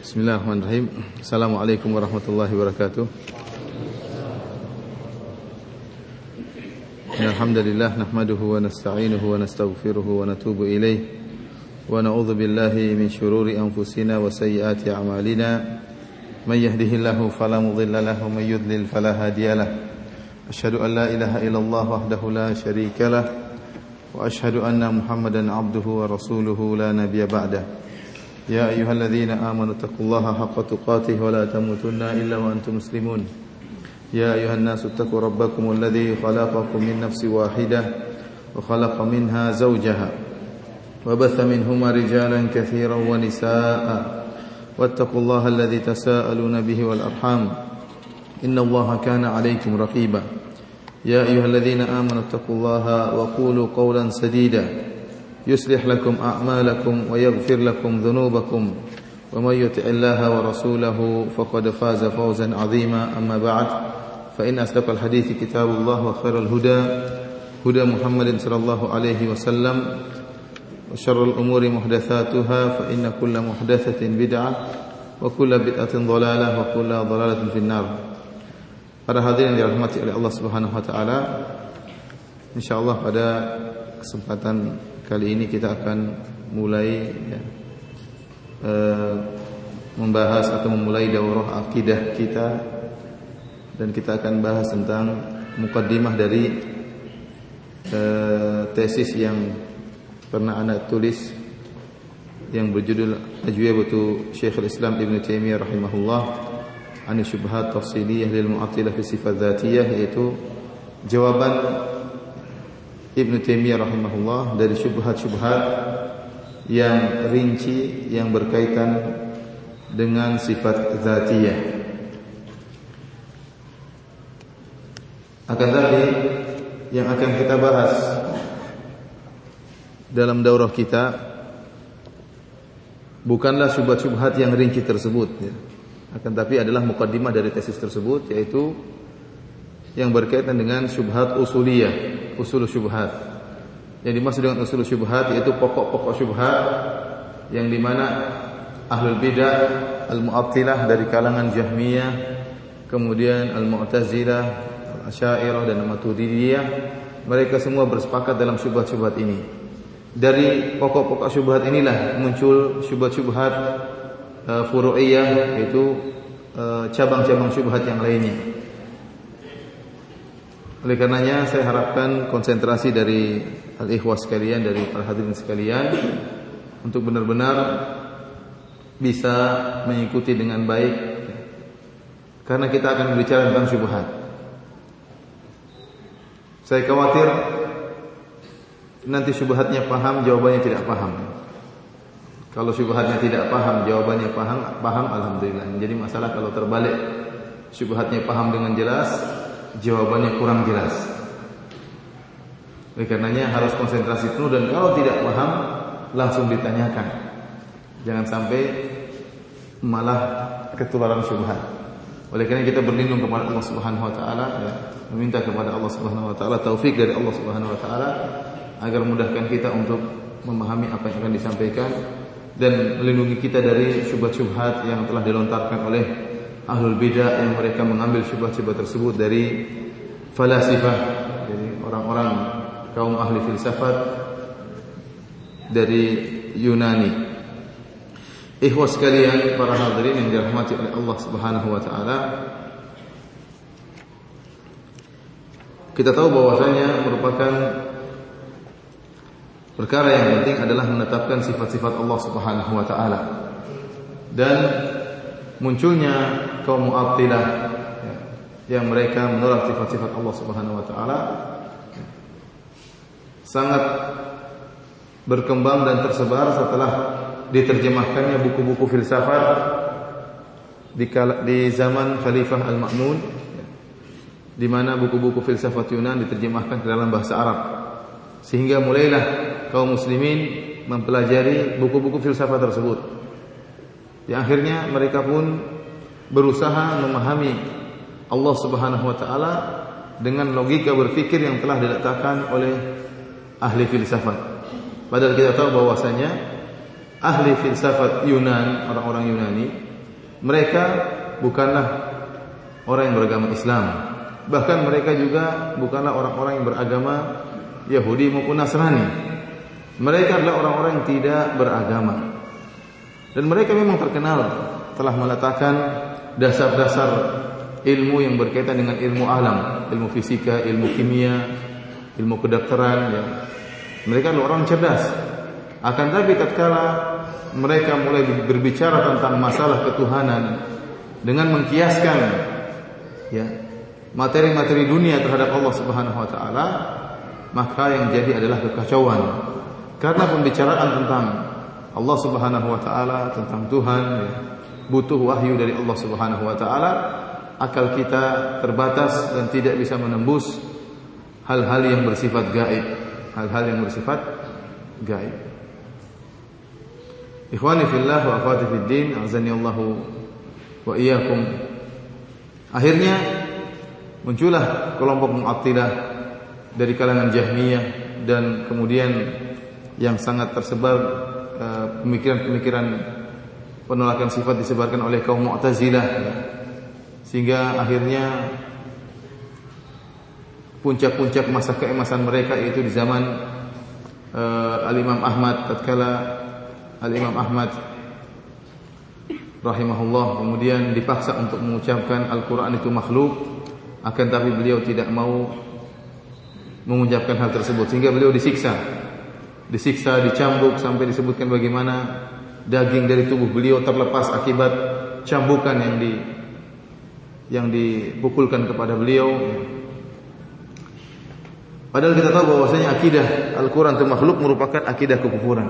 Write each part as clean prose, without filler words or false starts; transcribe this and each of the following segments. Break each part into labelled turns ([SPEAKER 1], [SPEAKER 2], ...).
[SPEAKER 1] Bismillahirrahmanirrahim. Assalamualaikum warahmatullahi wabarakatuh. Alhamdulillah nahmaduhu wa nasta'inuhu wa nastaghfiruhu wa natubu ilayh wa na'udzu billahi min shururi anfusina wa sayyiati a'malina. Man yahdihillahu fala mudilla lahu wa man yudlil fala hadiya lahu. Asyhadu an la ilaha illallah wahdahu la syarika lah wa asyhadu anna Muhammadan 'abduhu wa rasuluhu la nabiyya ba'dah. يا أيها الذين آمنوا اتقوا الله حق تقاته ولا تموتن إلا وأنتم مسلمون يا أيها الناس اتقوا ربكم الذي خلقكم من نفس واحدة وخلق منها زوجها وبث منهما رجالا كثيرا ونساء واتقوا الله الذي تساءلون به والأرحام إن الله كان عليكم رقيبا يا أيها الذين آمنوا اتقوا الله وقولوا قولا سديدا يصلح لكم أعمالكم ويغفر لكم ذنوبكم ومن يطع الله ورسوله فقد فاز فوزا عظيما أما بعد فإن أصدق الحديث كتاب الله وخير الهدى هدى محمد صلى الله عليه وسلم وشر الأمور محدثاتها فإن كل محدثة بدعة وكل بدعة ضلالة وكل ضلالة في النار. Para hadirin yang dirahmati oleh Allah Subhanahu wa taala, insyaallah pada kesempatan kali ini kita akan mulai membahas atau memulai daurah akidah kita, dan kita akan bahas tentang mukaddimah dari tesis yang pernah anak tulis yang berjudul Ajwibatu Syekhul Islam Ibn Taimiyah rahimahullah an syubhat tafsiliyah lil mu'attilah fi sifat dzatiyah, yaitu jawaban Ibn Taimiyah rahimahullah dari syubhat-syubhat yang rinci yang berkaitan dengan sifat dzatiyah. Akan tetapi yang akan kita bahas dalam daurah kita bukanlah syubhat-syubhat yang rinci tersebut, ya. Akan tetapi adalah mukaddimah dari tesis tersebut, yaitu yang berkaitan dengan syubhat usuliyah, usul syubhat. Yang dimaksud dengan usul syubhat yaitu pokok-pokok syubhat yang dimana ahlul bidah, al-mu'attilah dari kalangan Jahmiyah, kemudian al-Mu'tazilah, al-Asy'ariyah dan al-Maturidiyah, mereka semua bersepakat dalam syubhat-syubhat ini. Dari pokok-pokok syubhat inilah muncul syubhat-syubhat furu'iyah, yaitu cabang-cabang syubhat yang lainnya. Oleh karenanya saya harapkan konsentrasi dari al-ikhwah sekalian, dari para hadirin sekalian, untuk benar-benar bisa mengikuti dengan baik, karena kita akan berbicara tentang syubhat. Saya khawatir nanti syubhatnya paham, jawabannya tidak paham. Kalau syubhatnya tidak paham, jawabannya paham, alhamdulillah. Jadi masalah kalau terbalik, syubhatnya paham dengan jelas, jawabannya kurang jelas. Oleh karenanya harus konsentrasi penuh, dan kalau tidak paham langsung ditanyakan. Jangan sampai malah ketularan syubhat. Oleh karena kita berlindung kepada Allah Subhanahu wa taala, ya, meminta kepada Allah Subhanahu wa taala taufik dari Allah Subhanahu wa taala agar mudahkan kita untuk memahami apa yang akan disampaikan, dan melindungi kita dari syubhat-syubhat yang telah dilontarkan oleh ahlul bidah, yang mereka mengambil syubhat-syubhat tersebut dari falasifah, jadi orang-orang kaum ahli filsafat dari Yunani. Ikhwah sekalian, para hadirin yang dirahmati oleh Allah Subhanahu wa taala, kita tahu bahwasanya merupakan perkara yang penting adalah menetapkan sifat-sifat Allah Subhanahu wa taala. Dan munculnya kaum Mu'attilah yang mereka menolak sifat-sifat Allah Subhanahu wa taala sangat berkembang dan tersebar setelah diterjemahkannya buku-buku filsafat di zaman Khalifah Al-Ma'mun, di mana buku-buku filsafat Yunan diterjemahkan ke dalam bahasa Arab, sehingga mulailah kaum muslimin mempelajari buku-buku filsafat tersebut. Yang akhirnya mereka pun berusaha memahami Allah Subhanahu wa taala dengan logika berpikir yang telah diletakkan oleh ahli filsafat. Padahal kita tahu bahwasanya ahli filsafat Yunan, orang-orang Yunani, mereka bukanlah orang yang beragama Islam. Bahkan mereka juga bukanlah orang-orang yang beragama Yahudi maupun Nasrani. Mereka adalah orang-orang yang tidak beragama. Dan mereka memang terkenal telah meletakkan dasar-dasar ilmu yang berkaitan dengan ilmu alam, ilmu fisika, ilmu kimia, ilmu kedokteran, ya. Mereka adalah orang cerdas. Akan tapi tatkala mereka mulai berbicara tentang masalah ketuhanan dengan mengkiaskan, ya, materi-materi dunia terhadap Allah Subhanahu wa taala, maka yang jadi adalah kekacauan. Karena pembicaraan tentang Allah Subhanahu wa taala, tentang Tuhan, ya, butuh wahyu dari Allah Subhanahu wa taala. Akal kita terbatas dan tidak bisa menembus hal-hal yang bersifat gaib, hal-hal yang bersifat gaib. Ikhwani fillah wa akhwati fid din, azani Allahu wa iyyakum. Akhirnya muncullah kelompok Mu'attilah dari kalangan Jahmiyah, dan kemudian yang sangat tersebar pemikiran-pemikiran penolakan sifat disebarkan oleh kaum Mu'tazilah, ya. Sehingga akhirnya puncak-puncak masa keemasan mereka itu di zaman Al-Imam Ahmad, tatkala Al-Imam Ahmad rahimahullah kemudian dipaksa untuk mengucapkan Al-Quran itu makhluk, akan tapi beliau tidak mau mengucapkan hal tersebut, sehingga beliau disiksa, dicambuk sampai disebutkan bagaimana daging dari tubuh beliau terlepas akibat cambukan yang dipukulkan kepada beliau. Padahal kita tahu bahwasanya akidah Al-Quran itu makhluk merupakan akidah kekufuran.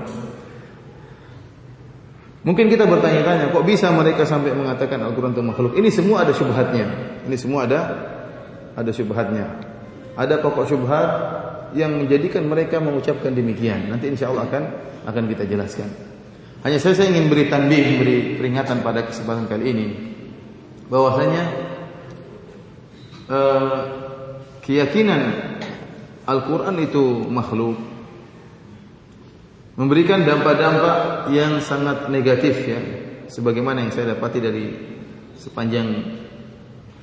[SPEAKER 1] Mungkin kita bertanya-tanya, kok bisa mereka sampai mengatakan Al-Quran itu makhluk? Ini semua ada syubhatnya. Ini semua ada syubhatnya. Ada pokok syubhat yang menjadikan mereka mengucapkan demikian. Nanti insya Allah akan kita jelaskan. Hanya saya ingin beri tanbih, beri peringatan pada kesempatan kali ini, bahwasanya keyakinan Al-Quran itu makhluk memberikan dampak-dampak yang sangat negatif, ya, sebagaimana yang saya dapati dari sepanjang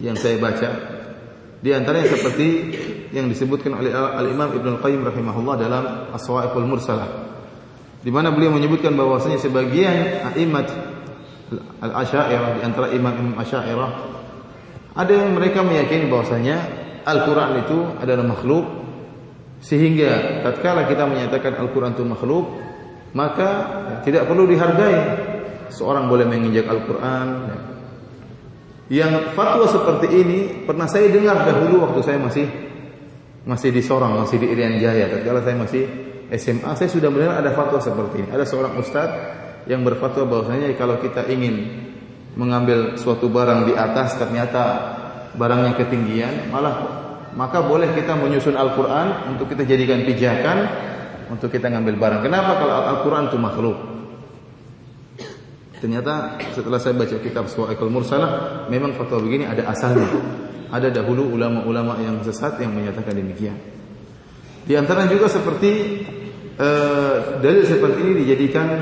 [SPEAKER 1] yang saya baca. Di antaranya seperti yang disebutkan oleh Al-Imam Ibnu Al-Qayyim rahimahullah dalam As-Sawa'iqul Mursalah, di mana beliau menyebutkan bahwasanya sebagian a'immat Al-Asy'ariyah, di antara imam-imam Asy'ariyah, ada yang mereka meyakini bahwasanya Al-Quran itu adalah makhluk, sehingga tatkala kita menyatakan Al-Quran itu makhluk, maka tidak perlu dihargai. Seorang boleh menginjak Al-Quran. Yang fatwa seperti ini pernah saya dengar dahulu waktu saya masih di Sorong, masih di Irian Jaya. Tatkala saya masih SMA, saya sudah mendengar ada fatwa seperti ini. Ada seorang ustadz yang berfatwa bahwasanya kalau kita ingin mengambil suatu barang di atas, ternyata barangnya ketinggian, maka boleh kita menyusun Al-Quran untuk kita jadikan pijakan untuk kita ngambil barang. Kenapa? Kalau Al-Quran itu makhluk. Ternyata setelah saya baca kitab Sawa'iqul Mursalah, memang fatwa begini ada asalnya. Ada dahulu ulama-ulama yang sesat yang menyatakan demikian. Di antara juga seperti dalil seperti ini dijadikan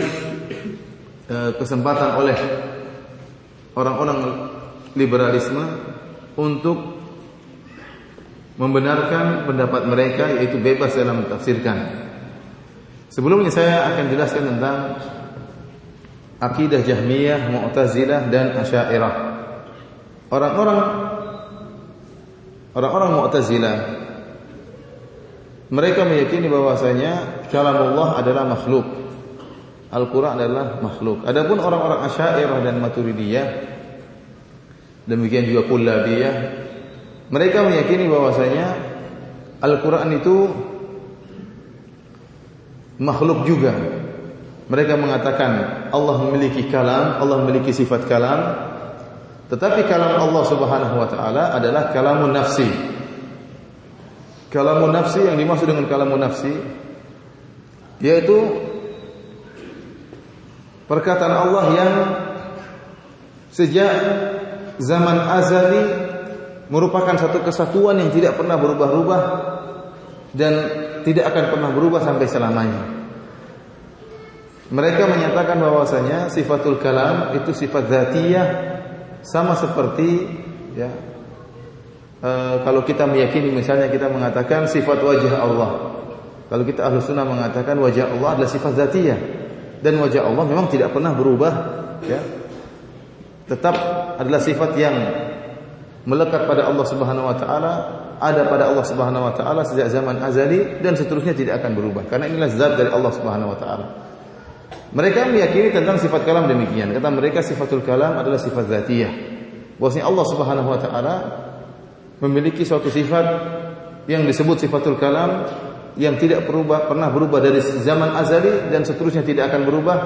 [SPEAKER 1] kesempatan oleh orang-orang liberalisme untuk membenarkan pendapat mereka, yaitu bebas dalam mentafsirkan. Sebelumnya saya akan jelaskan tentang akidah Jahmiyah, Mu'tazilah dan Asy'ariyah. Orang-orang Mu'tazilah, mereka meyakini bahwasanya kalamullah adalah makhluk, Al-Quran adalah makhluk. Adapun orang-orang Asy'ariyah dan Maturidiyah, demikian juga Kullabiyah, mereka meyakini bahwasanya Al-Quran itu makhluk juga. Mereka mengatakan Allah memiliki kalam, Allah memiliki sifat kalam, tetapi kalam Allah Subhanahu wa taala adalah kalamun nafsi. Kalamun nafsi, yang dimaksud dengan kalamun nafsi yaitu perkataan Allah yang sejak zaman azali merupakan satu kesatuan yang tidak pernah berubah-ubah dan tidak akan pernah berubah sampai selamanya. Mereka menyatakan bahwasanya sifatul kalam itu sifat dzatiyah, sama seperti ya, kalau kita meyakini misalnya kita mengatakan sifat wajah Allah. Kalau kita ahlu sunnah mengatakan wajah Allah adalah sifat dzatiyah, dan wajah Allah memang tidak pernah berubah, ya, tetap adalah sifat yang melekat pada Allah Subhanahu wa taala, ada pada Allah Subhanahu wa taala sejak zaman azali dan seterusnya tidak akan berubah, karena inilah zat dari Allah Subhanahu wa taala. Mereka meyakini tentang sifat kalam demikian. Kata mereka sifatul kalam adalah sifat dzatiyah. Bahwasanya Allah Subhanahu wa taala memiliki suatu sifat yang disebut sifatul kalam yang tidak pernah berubah dari zaman azali dan seterusnya tidak akan berubah,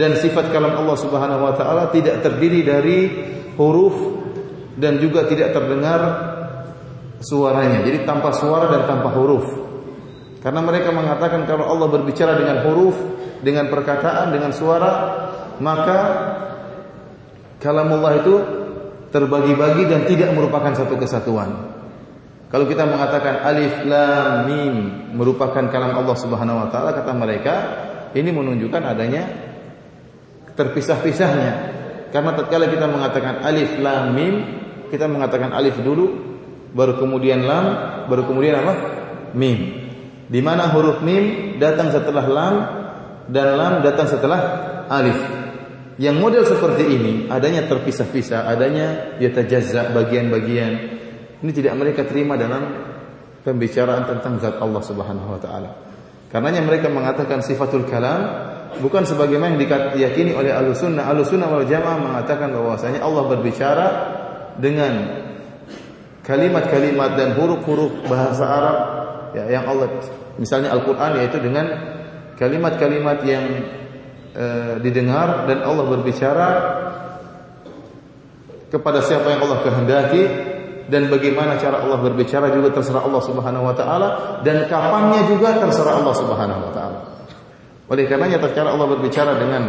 [SPEAKER 1] dan sifat kalam Allah Subhanahu wa taala tidak terdiri dari huruf dan juga tidak terdengar suaranya. Jadi tanpa suara dan tanpa huruf. Karena mereka mengatakan kalau Allah berbicara dengan huruf, dengan perkataan, dengan suara, maka kalamullah itu terbagi-bagi dan tidak merupakan satu kesatuan. Kalau kita mengatakan alif lam mim merupakan kalam Allah Subhanahu wa taala, kata mereka ini menunjukkan adanya terpisah-pisahnya. Karena tatkala kita mengatakan alif lam mim, kita mengatakan alif dulu, baru kemudian lam, baru kemudian apa? Mim. Di mana huruf mim datang setelah lam dan lam datang setelah alif. Yang model seperti ini adanya terpisah-pisah, adanya yatajazza bagian-bagian. Ini tidak mereka terima dalam pembicaraan tentang zat Allah Subhanahu wa taala. Karenanya mereka mengatakan sifatul kalam bukan sebagaimana yang diyakini oleh Ahlussunnah. Ahlussunnah wal Jamaah mengatakan bahwasanya Allah berbicara dengan kalimat-kalimat dan huruf-huruf bahasa Arab, ya, yang Allah, misalnya Al-Qur'an, yaitu dengan kalimat-kalimat yang didengar, dan Allah berbicara kepada siapa yang Allah kehendaki, dan bagaimana cara Allah berbicara juga terserah Allah Subhanahu wa taala, dan kapannya juga terserah Allah Subhanahu wa taala. Oleh karenanya tatkala Allah berbicara dengan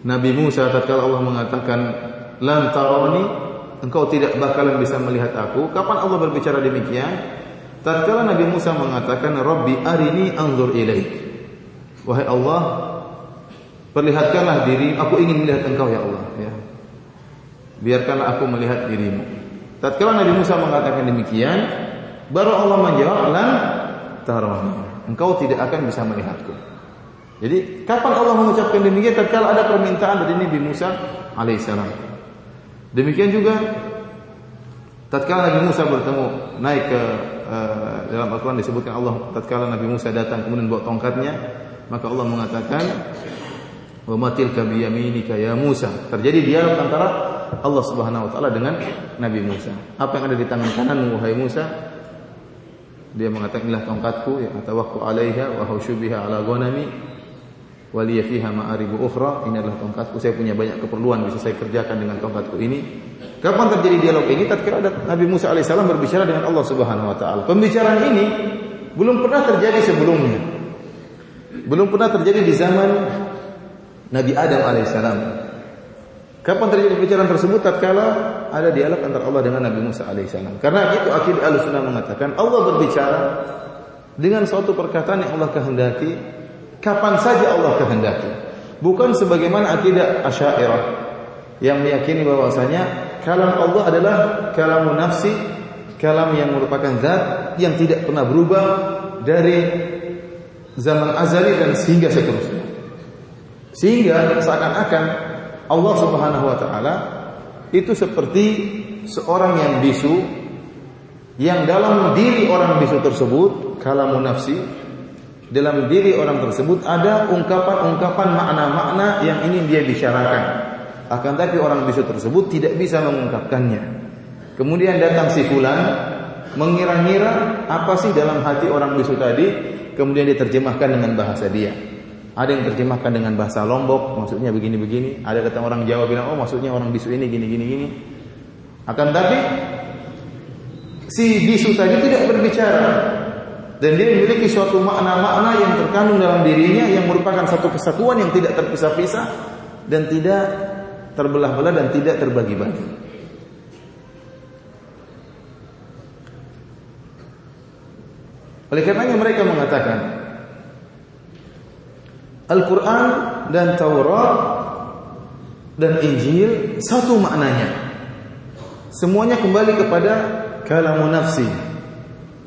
[SPEAKER 1] Nabi Musa, tatkala Allah mengatakan lan tarani, engkau tidak bakalan bisa melihat aku. Kapan Allah berbicara demikian? Tatkala Nabi Musa mengatakan Rabbi arini anzur ilaik. Wahai Allah, perlihatkanlah diri, aku ingin melihat engkau ya Allah, ya. Biarkanlah aku melihat dirimu. Tatkala Nabi Musa mengatakan demikian, baru Allah menjawab lan tarani, engkau tidak akan bisa melihatku. Jadi kapan Allah mengucapkan demikian? Tatkala ada permintaan dari Nabi Musa alaihissalam. Demikian juga tatkala Nabi Musa bertemu, naik ke dalam Al-Quran disebutkan Allah tatkala Nabi Musa datang kemudian bawa tongkatnya, maka Allah mengatakan wa matilka biyaminika ya Musa. Terjadi dialog antara Allah Subhanahu wa taala dengan Nabi Musa. Apa yang ada di tangan kananmu wahai Musa? Dia mengatakan inilah tongkatku, ya atawakku 'alaiha wa husyu biha 'ala ghanami wa li fiha ma'aribu ukhra. Ini adalah tongkatku, saya punya banyak keperluan bisa saya kerjakan dengan tongkatku ini. Kapan terjadi dialog ini? Tatkala Nabi Musa alaihissalam berbicara dengan Allah Subhanahu wa taala. Pembicaraan ini belum pernah terjadi sebelumnya. Belum pernah terjadi di zaman Nabi Adam alaihissalam. Kapan terjadi pembicaraan tersebut? Tatkala ada dialog antara Allah dengan Nabi Musa alaihissalam. Karena itu akidah Ahlussunnah mengatakan Allah berbicara dengan suatu perkataan yang Allah kehendaki, kapan saja Allah kehendaki. Bukan sebagaimana akidah Asy'ariyah yang meyakini bahwasanya kalam Allah adalah kalamun nafsi, kalam yang merupakan zat yang tidak pernah berubah dari zaman azali dan sehingga seterusnya. Sehingga seakan-akan Allah Subhanahu wa taala itu seperti seorang yang bisu, yang dalam diri orang bisu tersebut, kalamun nafsi, dalam diri orang tersebut ada ungkapan-ungkapan makna-makna yang ingin dia bicarakan. Akan tapi orang bisu tersebut tidak bisa mengungkapkannya. Kemudian datang si fulan mengira-ngira apa sih dalam hati orang bisu tadi, kemudian diterjemahkan dengan bahasa dia. Ada yang terjemahkan dengan bahasa Lombok, maksudnya begini-begini. Ada kata orang Jawa bilang, oh maksudnya orang bisu ini gini-gini. Akan tapi si bisu tadi tidak berbicara, dan dia memiliki suatu makna-makna yang terkandung dalam dirinya yang merupakan satu kesatuan yang tidak terpisah-pisah dan tidak terbelah-belah dan tidak terbagi-bagi. Oleh karenanya mereka mengatakan Al-Quran dan Taurat dan Injil satu maknanya. Semuanya kembali kepada kalamun nafsi.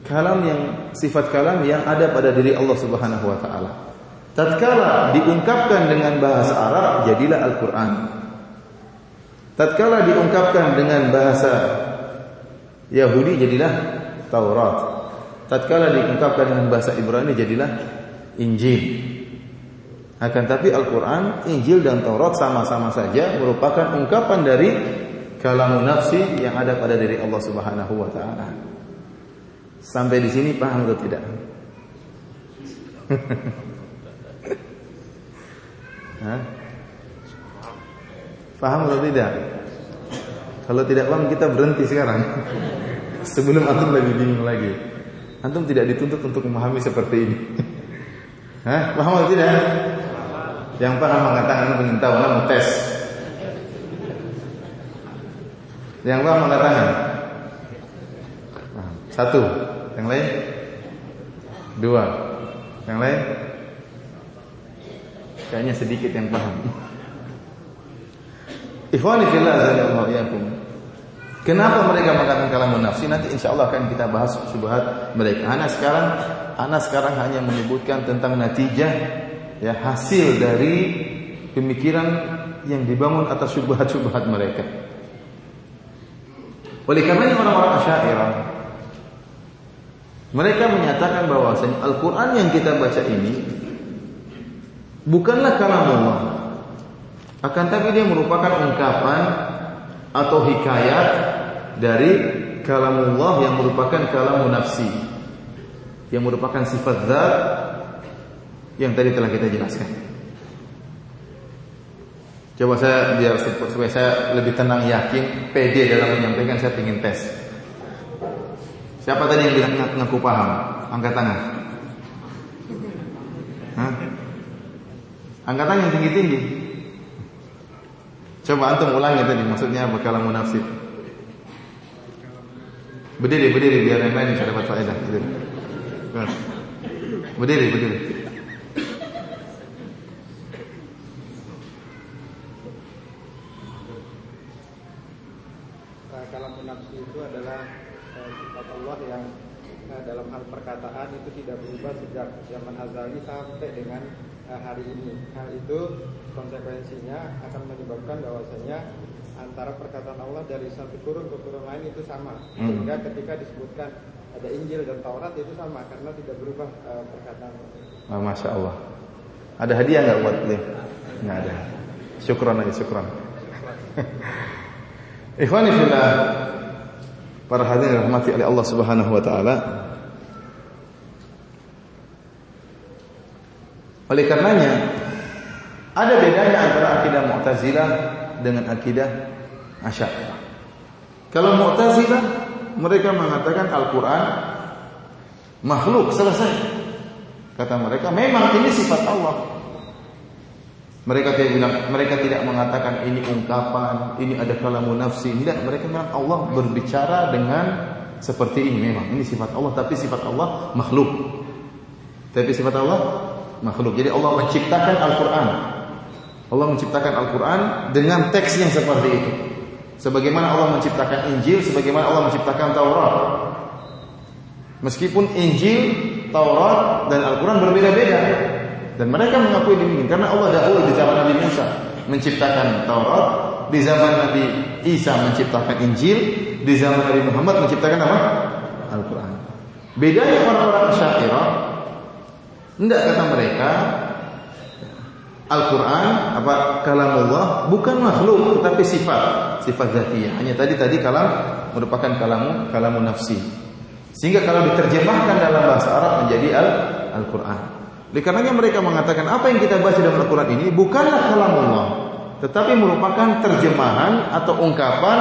[SPEAKER 1] Kalam yang sifat kalam yang ada pada diri Allah Subhanahu wa taala. Tatkala diungkapkan dengan bahasa Arab jadilah Al-Quran. Tatkala diungkapkan dengan bahasa Yahudi jadilah Taurat. Tatkala diungkapkan dengan bahasa Ibrani jadilah Injil. Akan tapi Al-Quran, Injil dan Taurat sama-sama saja merupakan ungkapan dari kalamun nafsi yang ada pada diri Allah Subhanahu wa taala. Sampai di sini paham atau tidak? Paham atau tidak? Kalau tidak paham kita berhenti sekarang. Sebelum antum lebih bingung lagi. Antum tidak dituntut untuk memahami seperti ini. Paham atau tidak? Yang paham mengatakan antum ingin tahu, mau tes. Yang paham mengatakan satu, yang lain dua, yang lain kayaknya sedikit yang paham. Ikhwani fillah azza wa jalla. Kenapa mereka mengatakan kalamun nafsi? Nanti insyaallah akan kita bahas syubhat mereka. Ana sekarang hanya menyebutkan tentang natijah, ya, hasil dari pemikiran yang dibangun atas syubhat-syubhat mereka. Oleh karena orang-orang Asy'ariyah mereka menyatakan bahwasanya Al-Quran yang kita baca ini bukanlah kalamullah, akan tapi dia merupakan ungkapan atau hikayat dari kalamullah yang merupakan kalamun nafsi, yang merupakan sifat zat yang tadi telah kita jelaskan. Coba supaya saya lebih tenang, yakin, pede dalam menyampaikan, saya ingin tes. Siapa tadi yang bilang ngaku paham? Angkat tangan. Angkat tangan yang tinggi-tinggi. Coba antum ulangi tadi, maksudnya apa kalamun nafsi? Berdiri biar yang lain bisa dapat faedah. Berdiri.
[SPEAKER 2] Kalamun nafsi itu adalah sifat Allah yang dalam hal perkataan itu tidak berubah sejak zaman azali sampai dengan hari ini. Hal itu konsekuensinya akan menyebabkan bahwasanya antara perkataan Allah dari satu turun ke turun lain itu sama. Sehingga ketika disebutkan ada Injil dan Taurat itu sama karena tidak berubah perkataan.
[SPEAKER 1] Masya Allah. Ada hadiah nggak buat dia? Nggak ada. Syukran. Ikhwani fillah, para hadirin dirahmati oleh Allah Subhanahu wa taala. Oleh karenanya ada bedanya antara akidah Mu'tazilah dengan akidah Asy'ariyah. Kalau Mu'tazilah mereka mengatakan Al-Quran makhluk, selesai. Kata mereka memang ini sifat Allah. Mereka tidak mengatakan ini ungkapan, ini ada kalamun nafsi. Tidak, mereka bilang Allah berbicara dengan seperti ini. Memang ini sifat Allah, tapi sifat Allah makhluk. Jadi Allah menciptakan Al-Quran. Allah menciptakan Al-Quran dengan teks yang seperti itu. Sebagaimana Allah menciptakan Injil, sebagaimana Allah menciptakan Taurat. Meskipun Injil, Taurat dan Al-Quran berbeda-beda. Dan mereka mengakui demikian karena Allah dahulu di zaman Nabi Musa menciptakan Taurat, di zaman Nabi Isa menciptakan Injil, di zaman Nabi Muhammad menciptakan apa? Al-Quran. Bedanya orang-orang Asy'ariyah, tidak kata mereka Al-Quran kalamullah bukan makhluk tetapi sifat dzatiyah. Hanya tadi kalam merupakan kalamun nafsi. Sehingga kalau diterjemahkan dalam bahasa Arab menjadi Al-Quran. Oleh karenanya mereka mengatakan apa yang kita baca dalam Al-Quran ini bukanlah kalamullah, tetapi merupakan terjemahan atau ungkapan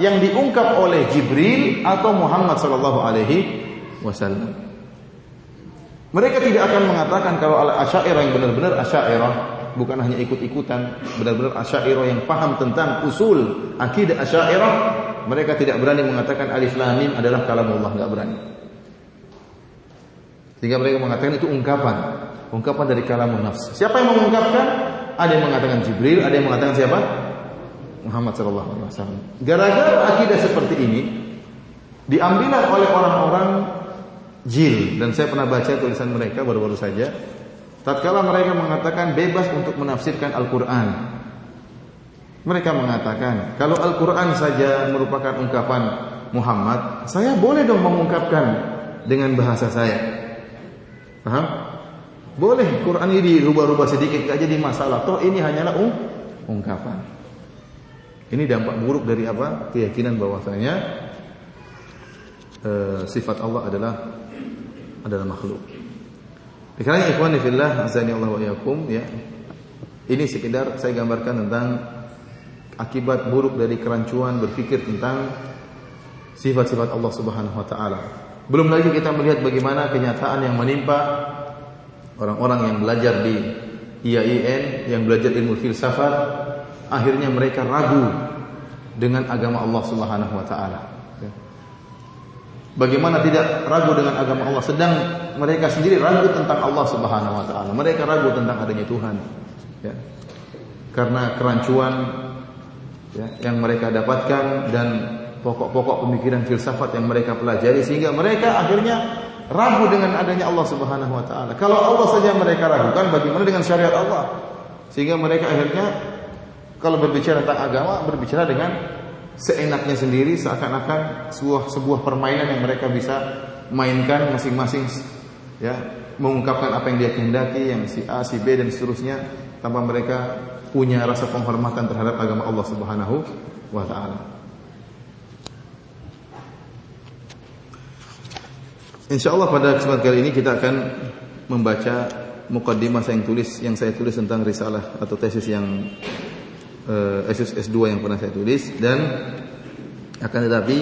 [SPEAKER 1] yang diungkap oleh Jibril atau Muhammad sallallahu alaihi wasallam. Mereka tidak akan mengatakan kalau Asy'ariyah yang benar-benar Asy'ariyah, bukan hanya ikut-ikutan, benar-benar Asy'ariyah yang paham tentang usul akidah Asy'ariyah, mereka tidak berani mengatakan alif lam mim adalah kalamullah, enggak berani. Sehingga mereka mengatakan itu ungkapan. ungkapan dari kalamun nafs. Siapa yang mengungkapkan? Ada yang mengatakan Jibril, ada yang mengatakan siapa? Muhammad sallallahu alaihi wasallam. Gara-gara akidah seperti ini diambillah oleh orang-orang jil, dan saya pernah baca tulisan mereka baru-baru saja. Tatkala mereka mengatakan bebas untuk menafsirkan Al-Qur'an. Mereka mengatakan, kalau Al-Qur'an saja merupakan ungkapan Muhammad, saya boleh dong mengungkapkan dengan bahasa saya. Paham? Boleh, Quran ini dirubah-rubah sedikit gak jadi masalah. Toh ini hanyalah ungkapan. Ini dampak buruk dari apa? Keyakinan bahwasanya sifat Allah adalah makhluk. Karena ikhwan fillah azani Allah wa iyyakum, ya. Ini sekedar saya gambarkan tentang akibat buruk dari kerancuan berpikir tentang sifat-sifat Allah Subhanahu wa taala. Belum lagi kita melihat bagaimana kenyataan yang menimpa orang-orang yang belajar di IAIN, yang belajar ilmu filsafat, akhirnya mereka ragu dengan agama Allah Subhanahu wa taala. Bagaimana tidak ragu dengan agama Allah, sedang mereka sendiri ragu tentang Allah Subhanahu wa taala. Mereka ragu tentang adanya Tuhan. Ya. Karena kerancuan, ya, yang mereka dapatkan dan pokok-pokok pemikiran filsafat yang mereka pelajari, sehingga mereka akhirnya ragu dengan adanya Allah Subhanahu wa taala. Kalau Allah saja mereka ragukan, bagaimana dengan syariat Allah? Sehingga mereka akhirnya kalau berbicara tentang agama, berbicara dengan seenaknya sendiri, seakan-akan sebuah permainan yang mereka bisa mainkan masing-masing, ya, mengungkapkan apa yang dia kehendaki, yang si A, si B dan seterusnya, tanpa mereka punya rasa penghormatan terhadap agama Allah Subhanahu wa taala. Insyaallah pada kesempatan kali ini kita akan membaca muqaddimah yang saya tulis tentang risalah atau tesis yang S2 yang pernah saya tulis, dan akan tetapi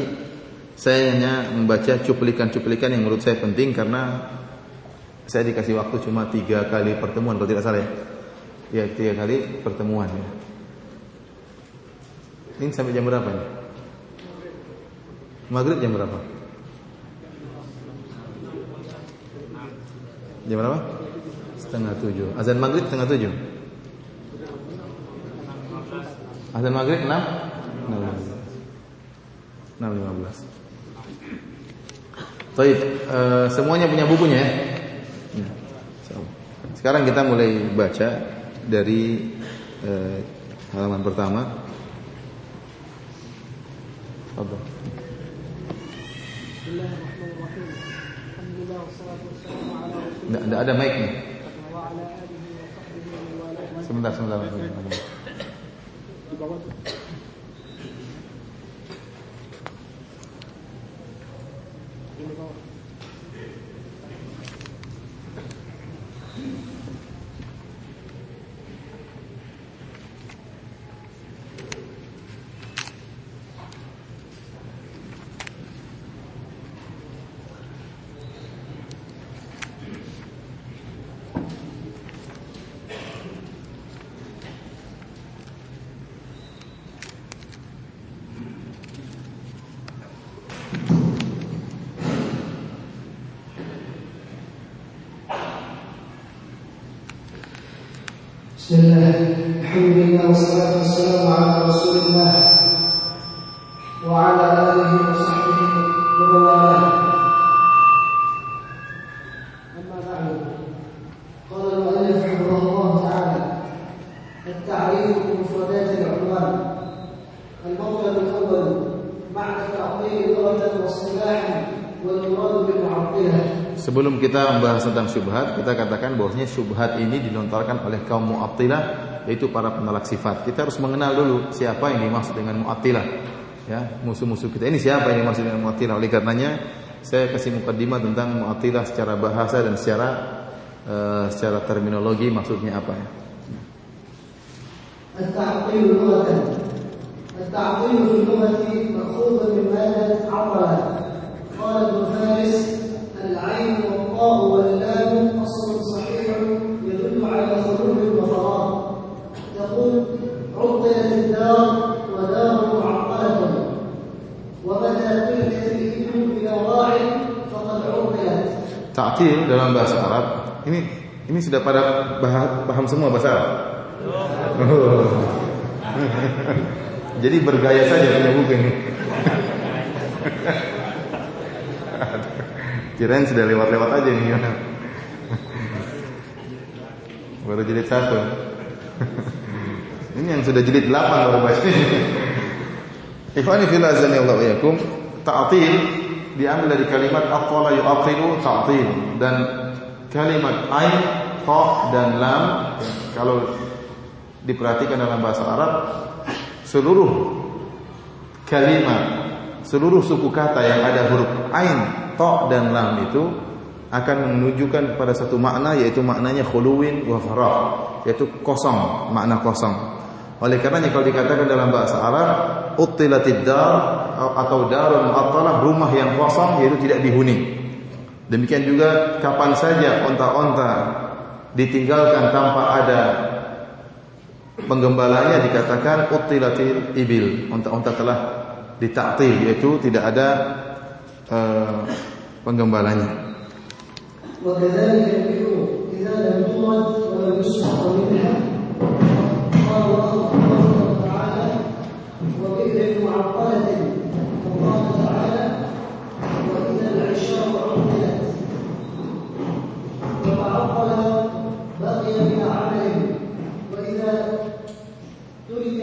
[SPEAKER 1] saya hanya membaca cuplikan-cuplikan yang menurut saya penting karena saya dikasih waktu cuma 3 kali pertemuan kalau tidak salah, ya 3 kali pertemuan, ya. Ini sampai jam berapa nih? Maghrib jam berapa? Jam berapa? 6:30. Azan maghrib 6:30. Azan maghrib 6:15. Baik, semuanya punya bukunya, ya. Sekarang kita mulai baca dari halaman pertama. Fadhal. Tidak ada mic nih. Sebentar.
[SPEAKER 3] Bismillah, alhamdulillah, wassalatu wassalamu ala rasulillah wa ala alihi wa sahbihi wa mawalah. Amma ba'du. Qala al-mu'allif rahimahullah ta'ala, at-ta'rif bi mufradat al-'unwan. Al-mawdu' al-awwal, ma'na ta'til lughatan wa istilahan wal murad bil mu'attilah.
[SPEAKER 1] Sebelum kita membahas tentang syubhat, kita katakan bahwasanya syubhat ini dilontarkan oleh kaum Mu'attilah, yaitu para penolak sifat. Kita harus mengenal dulu siapa yang dimaksud dengan Mu'attilah. Ya, musuh-musuh kita ini siapa yang dimaksud dengan Mu'attilah. Oleh karenanya saya kasih muqaddimah tentang Mu'attilah secara bahasa dan secara terminologi maksudnya apa, ya.
[SPEAKER 3] At-ta'til lughatan. At-ta'til fi lughati ma'khudun min madat 'atala. Qala Ibn Faris العين والطاء واللام أصل صحيح يدل على خروج وفراغ. تقول عطلت الدار ودار معطلة، ومتى تلقت الإبل إلى راع فقد عطلت.
[SPEAKER 1] Ta'til dalam bahasa Arab ini Ini sudah pada paham semua bahasa Arab? Oh. Jadi bergaya saja punya buku ini. Kirain sudah lewat-lewat aja nih. Baru jilid 1. Ini yang sudah jilid 8 baru baca. Ikhwani fillah azanillahu wa iyyakum, ta'til diambil dari kalimat aqala yu'aqilu ta'til, dan kalimat ain, ta dan lam kalau diperhatikan dalam bahasa Arab, seluruh kalimat, seluruh suku kata yang ada huruf ain, ta dan lam itu akan menunjukkan kepada satu makna, yaitu maknanya khuluwin wa faragh, yaitu kosong, makna kosong. Oleh karenanya kalau dikatakan dalam bahasa Arab uttilatid dar atau darun mu'attalah, rumah yang kosong, yaitu tidak dihuni. Demikian juga kapan saja onta-onta ditinggalkan tanpa ada penggembalanya dikatakan uttilatil ibil, onta-onta telah ditaktil, yaitu tidak ada penggembalanya.
[SPEAKER 3] وكذلك البئر إذا لم تورد ولم يسقط منها قال الله تعالى وبئر معطلة وقال تعالى وإذا العشار عطلت وتعطل بقي بلا عمل وإذا ترك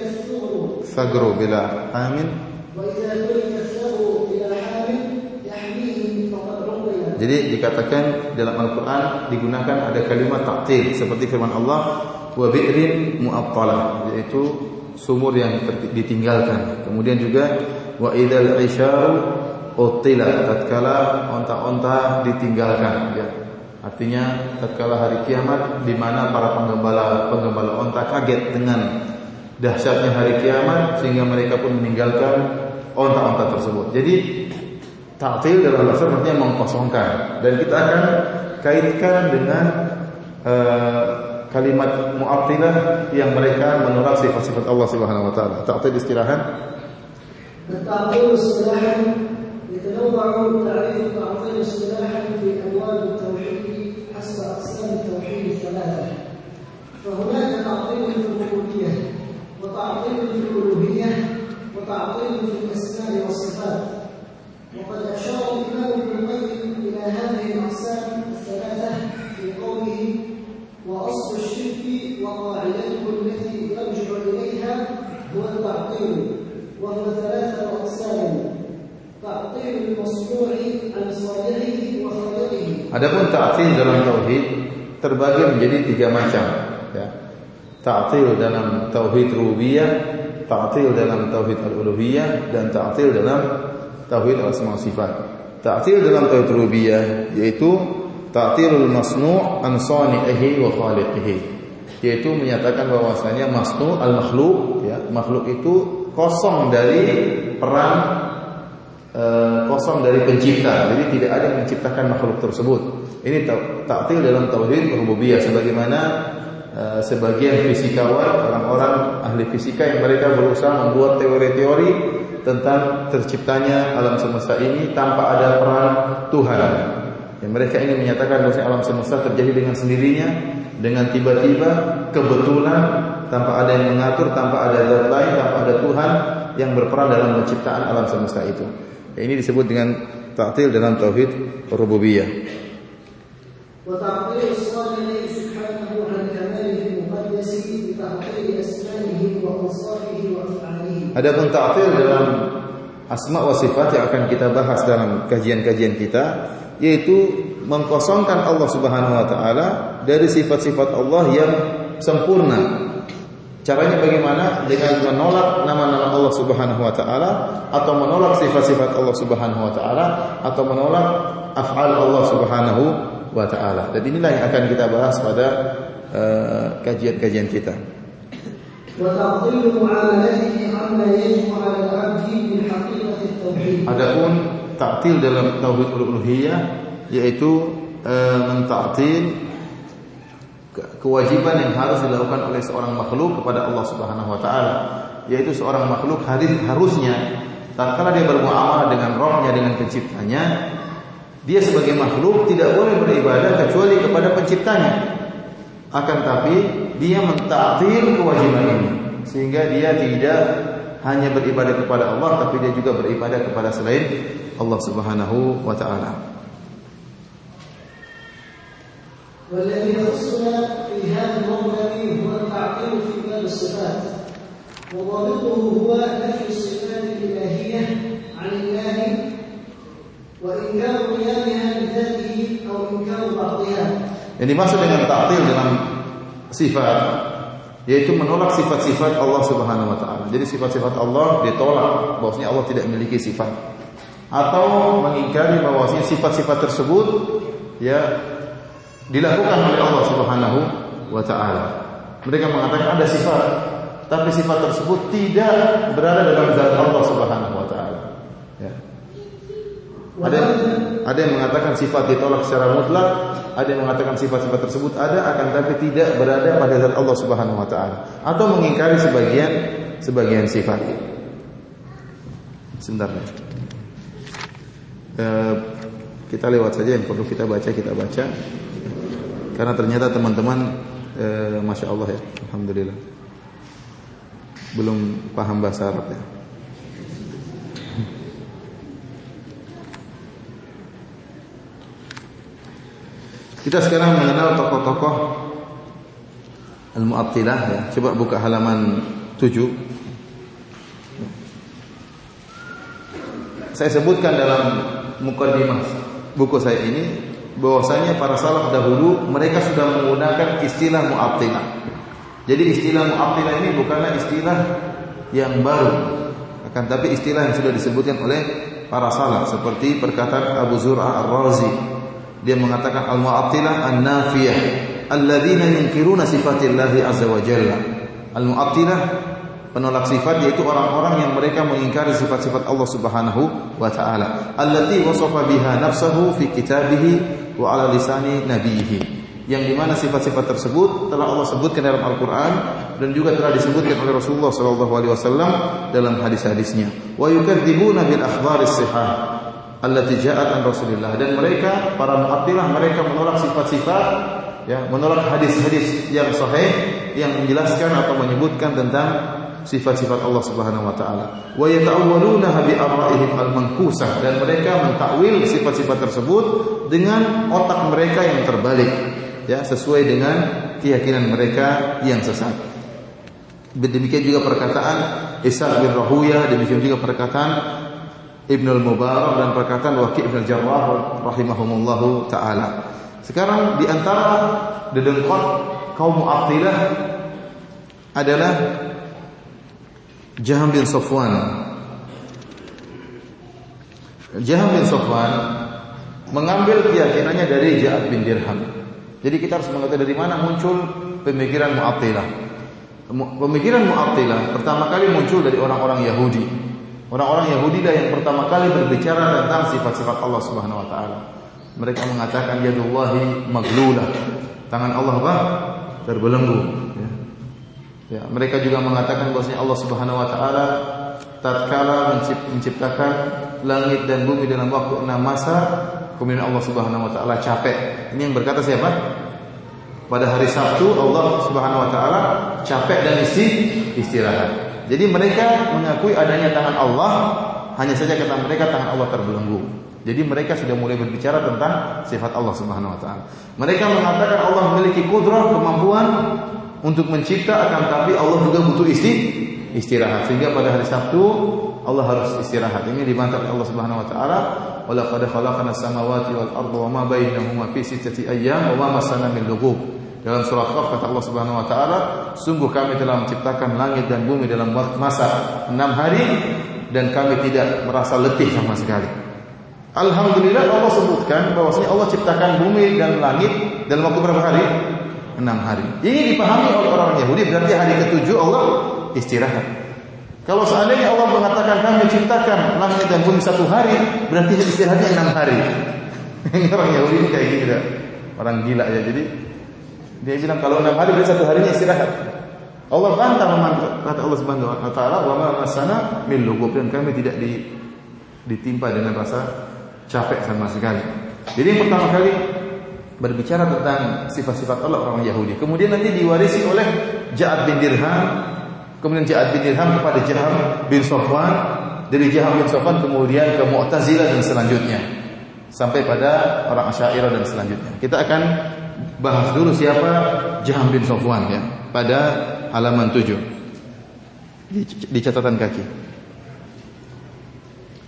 [SPEAKER 3] الثغر
[SPEAKER 1] بلا حامل
[SPEAKER 3] وإذا ترك الثغر بلا حامل يحميه فقد عطل.
[SPEAKER 1] Jadi dikatakan dalam Al-Quran digunakan ada kalimat taktil seperti firman Allah wa bi'rin mu'attalah, yaitu sumur yang ditinggalkan. Kemudian juga wa idzal isyaru uttilat, tatkala onta-onta ditinggalkan, ya. Artinya tatkala hari kiamat di mana para penggembala onta kaget dengan dahsyatnya hari kiamat sehingga mereka pun meninggalkan onta-onta tersebut. Jadi ta'til dalam bahasa artinya mengkosongkan, dan kita akan kaitkan dengan kalimat mu'attilah yang mereka menolak sifat-sifat Allah Subhanahu wa taala. Ta'til istilahan.
[SPEAKER 3] التعطيل اصطلاحا يتنوع تعريف التعطيل اصطلاحا في أبواب التوحيد حسب أقسام التوحيد الثلاثة. فهناك تعطيل في الربوبية، وتعطيل في الألوهية، وتعطيل في الأسماء والصفات. وقد أشار الإمام ابن القيم إلى هذه الأقسام الثلاثة في قوله وأصل الشرك وقاعدته التي يرجع إليها هو التعطيل، وهو ثلاثة أقسام: تعطيل المصنوع عن صانعه وخالقه.
[SPEAKER 1] Adapun ta'til dalam tauhid terbagi menjadi 3 macam, ya. Ta'til dalam tauhid rububiyah, ta'til dalam tauhid al-uluhiyah, dan ta'til dalam tauhid asma wa sifat. Ta'til dalam tauhid rububiyah yaitu ta'tilul masnu' an sani'ihi wa khaliqihi, yaitu menyatakan bahwasanya masnu' al-makhluq, ya, makhluk itu kosong dari peran kosong dari pencipta. Jadi tidak ada yang menciptakan makhluk tersebut. Ini ta'til dalam tauhid rububiyah, sebagaimana sebagian fisikawan, orang-orang ahli fisika yang mereka berusaha membuat teori-teori tentang terciptanya alam semesta ini tanpa ada peran Tuhan. Yang mereka ingin menyatakan bahwa alam semesta terjadi dengan sendirinya, dengan tiba-tiba, kebetulan, tanpa ada yang mengatur, tanpa ada zat lain, tanpa ada Tuhan yang berperan dalam penciptaan alam semesta itu. Ini disebut dengan ta'til dalam tauhid rububiyah.
[SPEAKER 3] وتعطيل الصانع سبحانه عن كماله المقدس بتعطيل أسمائه وأوصافه وأفعاله. Adapun ta'til dalam asma wa sifat yang akan kita bahas dalam kajian-kajian kita, yaitu mengkosongkan Allah Subhanahu wa taala dari sifat-sifat Allah yang sempurna. Caranya bagaimana? Dengan menolak nama-nama Allah Subhanahu wa taala, atau menolak sifat-sifat Allah Subhanahu wa taala, atau menolak af'al Allah Subhanahu wa taala. Dan inilah yang akan kita bahas pada kajian-kajian kita. Adapun ta'til dalam tauhid uluhiyah yaitu mentaktil kewajiban yang harus dilakukan oleh seorang makhluk kepada Allah Subhanahu wa taala, yaitu seorang makhluk harusnya tatkala dia bermuamalah dengan Rabbnya, dengan penciptanya, dia sebagai makhluk tidak boleh beribadah kecuali kepada penciptanya.
[SPEAKER 1] akan tapi dia mentakdir kewajiban ini, sehingga dia tidak hanya beribadah kepada Allah, tapi dia juga beribadah kepada selain Allah Subhanahu wa taala.
[SPEAKER 3] والذي يخصنا في هذا الموضع هو التعطيل في باب الصفات، وضابطه هو نفي الصفات الإلهية عن الله وإنكار قيامها بذاته أو إنكار بعضها.
[SPEAKER 1] Yang dimaksud dengan ta'til dalam sifat yaitu menolak sifat-sifat Allah Subhanahu wa taala. Jadi sifat-sifat Allah ditolak, bahwasanya Allah tidak memiliki sifat, atau mengingkari bahwasanya sifat-sifat tersebut ya dilakukan oleh Allah Subhanahu wa taala. Mereka mengatakan ada sifat, tapi sifat tersebut tidak berada dalam zat Allah Subhanahu wa taala. Ya. Ada yang mengatakan sifat ditolak secara mutlak, ada yang mengatakan sifat-sifat tersebut ada akan tapi tidak berada pada zat Allah Subhanahu wa taala, atau mengingkari sebagian sifat. Sebentar ya. Kita lewat saja, yang perlu kita baca. Karena ternyata teman-teman Masya Allah ya, alhamdulillah belum paham bahasa Arab ya. Kita sekarang mengenal tokoh-tokoh Al-Mu'attilah ya. Coba buka halaman 7. Saya sebutkan dalam mukaddimah buku saya ini bahwasanya para salaf dahulu mereka sudah menggunakan istilah Mu'attilah. Jadi istilah Mu'attilah ini bukanlah istilah yang baru, akan tapi istilah yang sudah disebutkan oleh para salaf, seperti perkataan Abu Zur'ah Ar-Razi. Dia mengatakan al-Mu'attilah an-nafiyah alladzina yunkiruna sifatillahi azza wa jalla. Al-Mu'attilah penolak sifat, yaitu orang-orang yang mereka mengingkari sifat-sifat Allah Subhanahu wa taala, allati wasafa biha nafsuhu fi kitabih wa ala lisani nabiyhi, yang dimana sifat-sifat tersebut telah Allah sebutkan dalam Al-Quran dan juga telah disebutkan oleh Rasulullah SAW dalam hadis-hadisnya. Wa yukadzibuna bil akhbaris sihah allati ja'at an Rasulillah, dan mereka para Mu'attilah mereka menolak sifat-sifat ya, menolak hadis-hadis yang sahih yang menjelaskan atau menyebutkan tentang sifat-sifat Allah Subhanahu wa taala. Wa yata'awwalunaha bi arra'ihim al-mankusah, dan mereka mentakwil sifat-sifat tersebut dengan otak mereka yang terbalik ya, sesuai dengan keyakinan mereka yang sesat. Demikian juga perkataan Ishaq bin Rahuyah, demikian juga perkataan Ibnu al-Mubarak dan perkataan Waqi' bin al-Jarrah rahimahumullahu taala. Sekarang di antara dedengkot kaum Mu'attilah adalah Jaham bin Safwan. Jaham bin Safwan mengambil keyakinannya dari Ja'ad bin Dirham. Jadi kita harus mengetahui dari mana muncul pemikiran Mu'attilah. Pemikiran Mu'attilah pertama kali muncul dari orang-orang Yahudi. Orang-orang Yahudi lah yang pertama kali berbicara tentang sifat-sifat Allah Subhanahu wa taala. Mereka mengatakan yadullahi maglulah. Tangan Allah apa? Terbelenggu. Ya, mereka juga mengatakan bahwasanya Allah Subhanahu wa taala tatkala menciptakan langit dan bumi dalam waktu 6 masa, kemudian Allah Subhanahu wa taala capek. Ini yang berkata siapa? Pada hari Sabtu Allah Subhanahu wa taala capek dan istirahat. Jadi mereka mengakui adanya tangan Allah, hanya saja kata mereka tangan Allah terbelenggu. Jadi mereka sudah mulai berbicara tentang sifat Allah Subhanahu wa taala. Mereka mengatakan Allah memiliki kudrah, kemampuan untuk mencipta, akan tapi Allah juga butuh istirahat, sehingga pada hari Sabtu Allah harus istirahat. Ini dibantah oleh Allah Subhanahu wa taala, "Wa laqad khalaqna as-samawati wal arda wa ma bainahuma fi sittati ayyam wa ma massana min lughub." Dalam surah Qaf kata Allah Subhanahu wa taala, sungguh kami telah menciptakan langit dan bumi dalam masa 6 hari dan kami tidak merasa letih sama sekali. Alhamdulillah Allah sebutkan bahwasanya Allah ciptakan bumi dan langit dalam waktu berapa hari? 6 hari. Ini dipahami oleh orang Yahudi, berarti hari ke-7 Allah istirahat. Kalau seandainya Allah mengatakan kami ciptakan langit dan bumi 1 hari, berarti istirahatnya 6 hari. Ini orang Yahudi ini kayak gitu, orang gila ya. Jadi dia bilang kalau 6 hari berarti 1 harinya istirahat. Allah bantah kata Allah Subhanahu wa taala, "Wa ma masana min lughub," dan kami tidak ditimpa dengan rasa capek sama sekali. Jadi yang pertama kali berbicara tentang sifat-sifat Allah orang Yahudi. Kemudian nanti diwarisi oleh Ja'ad bin Dirham, kemudian Ja'ad bin Dirham kepada Jaham bin Safwan, dari Jaham bin Safwan kemudian ke Mu'tazilah dan selanjutnya sampai pada orang Asy'ariyah dan selanjutnya. Kita akan bahas dulu siapa Jaham bin Safwan ya, pada halaman 7 di catatan kaki.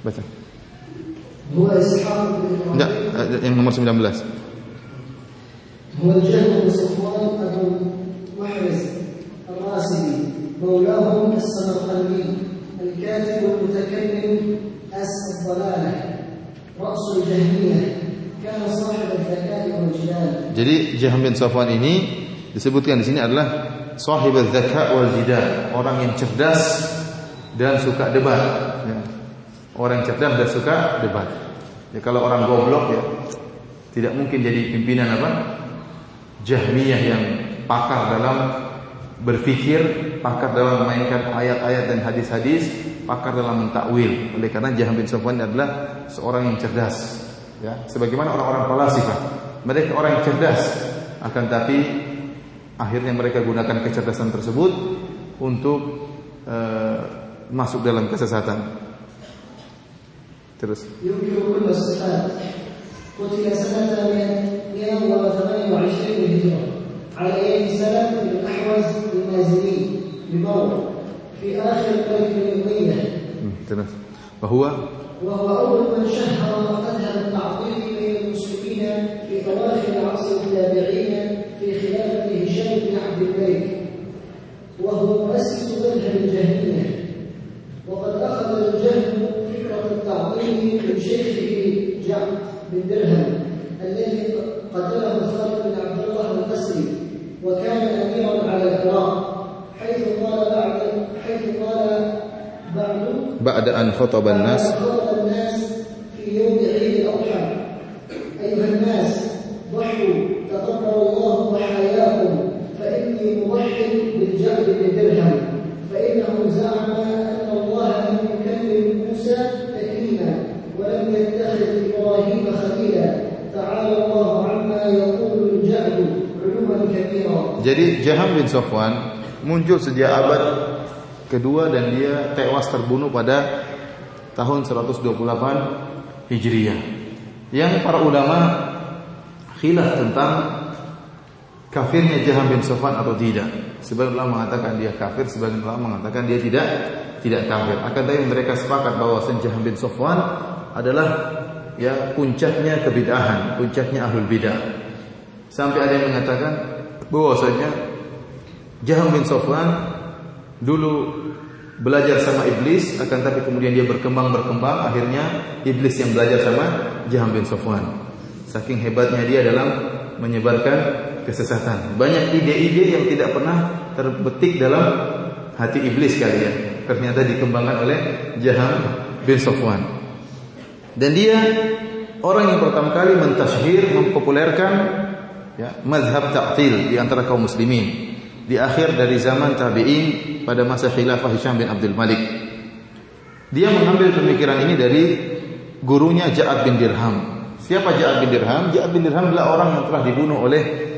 [SPEAKER 1] Baca. Enggak, yang nomor 19.
[SPEAKER 3] هو الجهم بن صفوان أبو محرز الراسبي مولاهم السمرقندي الكاتب والمتكلم الضلالة رأس الجهمية كان صاحب الذكاء والجدال. Jadi Jaham bin Safwan ini disebutkan di sini adalah sahib az-zaka wal jidal, orang yang cerdas dan suka debat ya. Orang cerdas dan suka debat. Ya, kalau orang goblok ya tidak mungkin jadi pimpinan apa? Jahmiyah yang pakar dalam berfikir, pakar dalam memainkan ayat-ayat dan hadis-hadis, pakar dalam mentakwil. Oleh karena Jaham bin Safwan adalah seorang yang cerdas, ya. Sebagaimana orang-orang falasifah, mereka orang yang cerdas, akan tapi akhirnya mereka gunakan kecerdasan tersebut untuk masuk dalam kesesatan. Terus. قتل سنة 128 هجرة على يد سلم بن الأحوز المازني بمرو في آخر قرن الأموية. وهو أول من شهر مذهب التعطيل بين المسلمين في أواخر عصر التابعين في خلافة هشام بن عبد الملك، وهو مؤسس مذهب الجهمية. وقد أخذ الجهم فكرة التعطيل من شيخه جعد بن درهم الذي قتله خالد بن عبد الله القسري وكان أميرا على العراق، حيث قال بعد أن خطب الناس في يوم عيد الأضحى: أيها الناس ضحوا تقبل الله ضحاياكم فإني مضحٍ بالجعد بن درهم فإنه زعم أن الله لم يكلم موسى تكليما ولم يتخذ إبراهيم خليلا تعالى الله عما يقول الجعد علوا كبيرا. Jadi Jaham bin Safwan muncul sejak abad kedua dan dia tewas terbunuh pada tahun 128 Hijriah. Yang para ulama khilaf tentang kafirnya Jaham bin Safwan atau tidak. Sebagian ulama mengatakan dia kafir, sebagian ulama mengatakan dia tidak kafir. Akan tetapi mereka sepakat bahwa Jaham bin Safwan adalah ya puncaknya kebid'ahan, puncaknya ahlul bidah. Sampai ada yang mengatakan bahwasanya Jaham bin Safwan dulu belajar sama iblis, akan tapi kemudian dia berkembang, akhirnya iblis yang belajar sama Jaham bin Safwan. Saking hebatnya dia dalam menyebarkan kesesatan. Banyak ide-ide yang tidak pernah terbetik dalam hati iblis kalian, ternyata dikembangkan oleh Jaham bin Safwan. Dan dia orang yang pertama kali mentashhir, mempopulerkan ya, mazhab ta'til di antara kaum muslimin di akhir dari zaman tabi'in pada masa khilafah Hisham bin Abdul Malik. Dia mengambil pemikiran ini dari gurunya Ja'ad bin Dirham. Siapa Ja'ad bin Dirham? Ja'ad bin Dirham adalah orang yang telah dibunuh oleh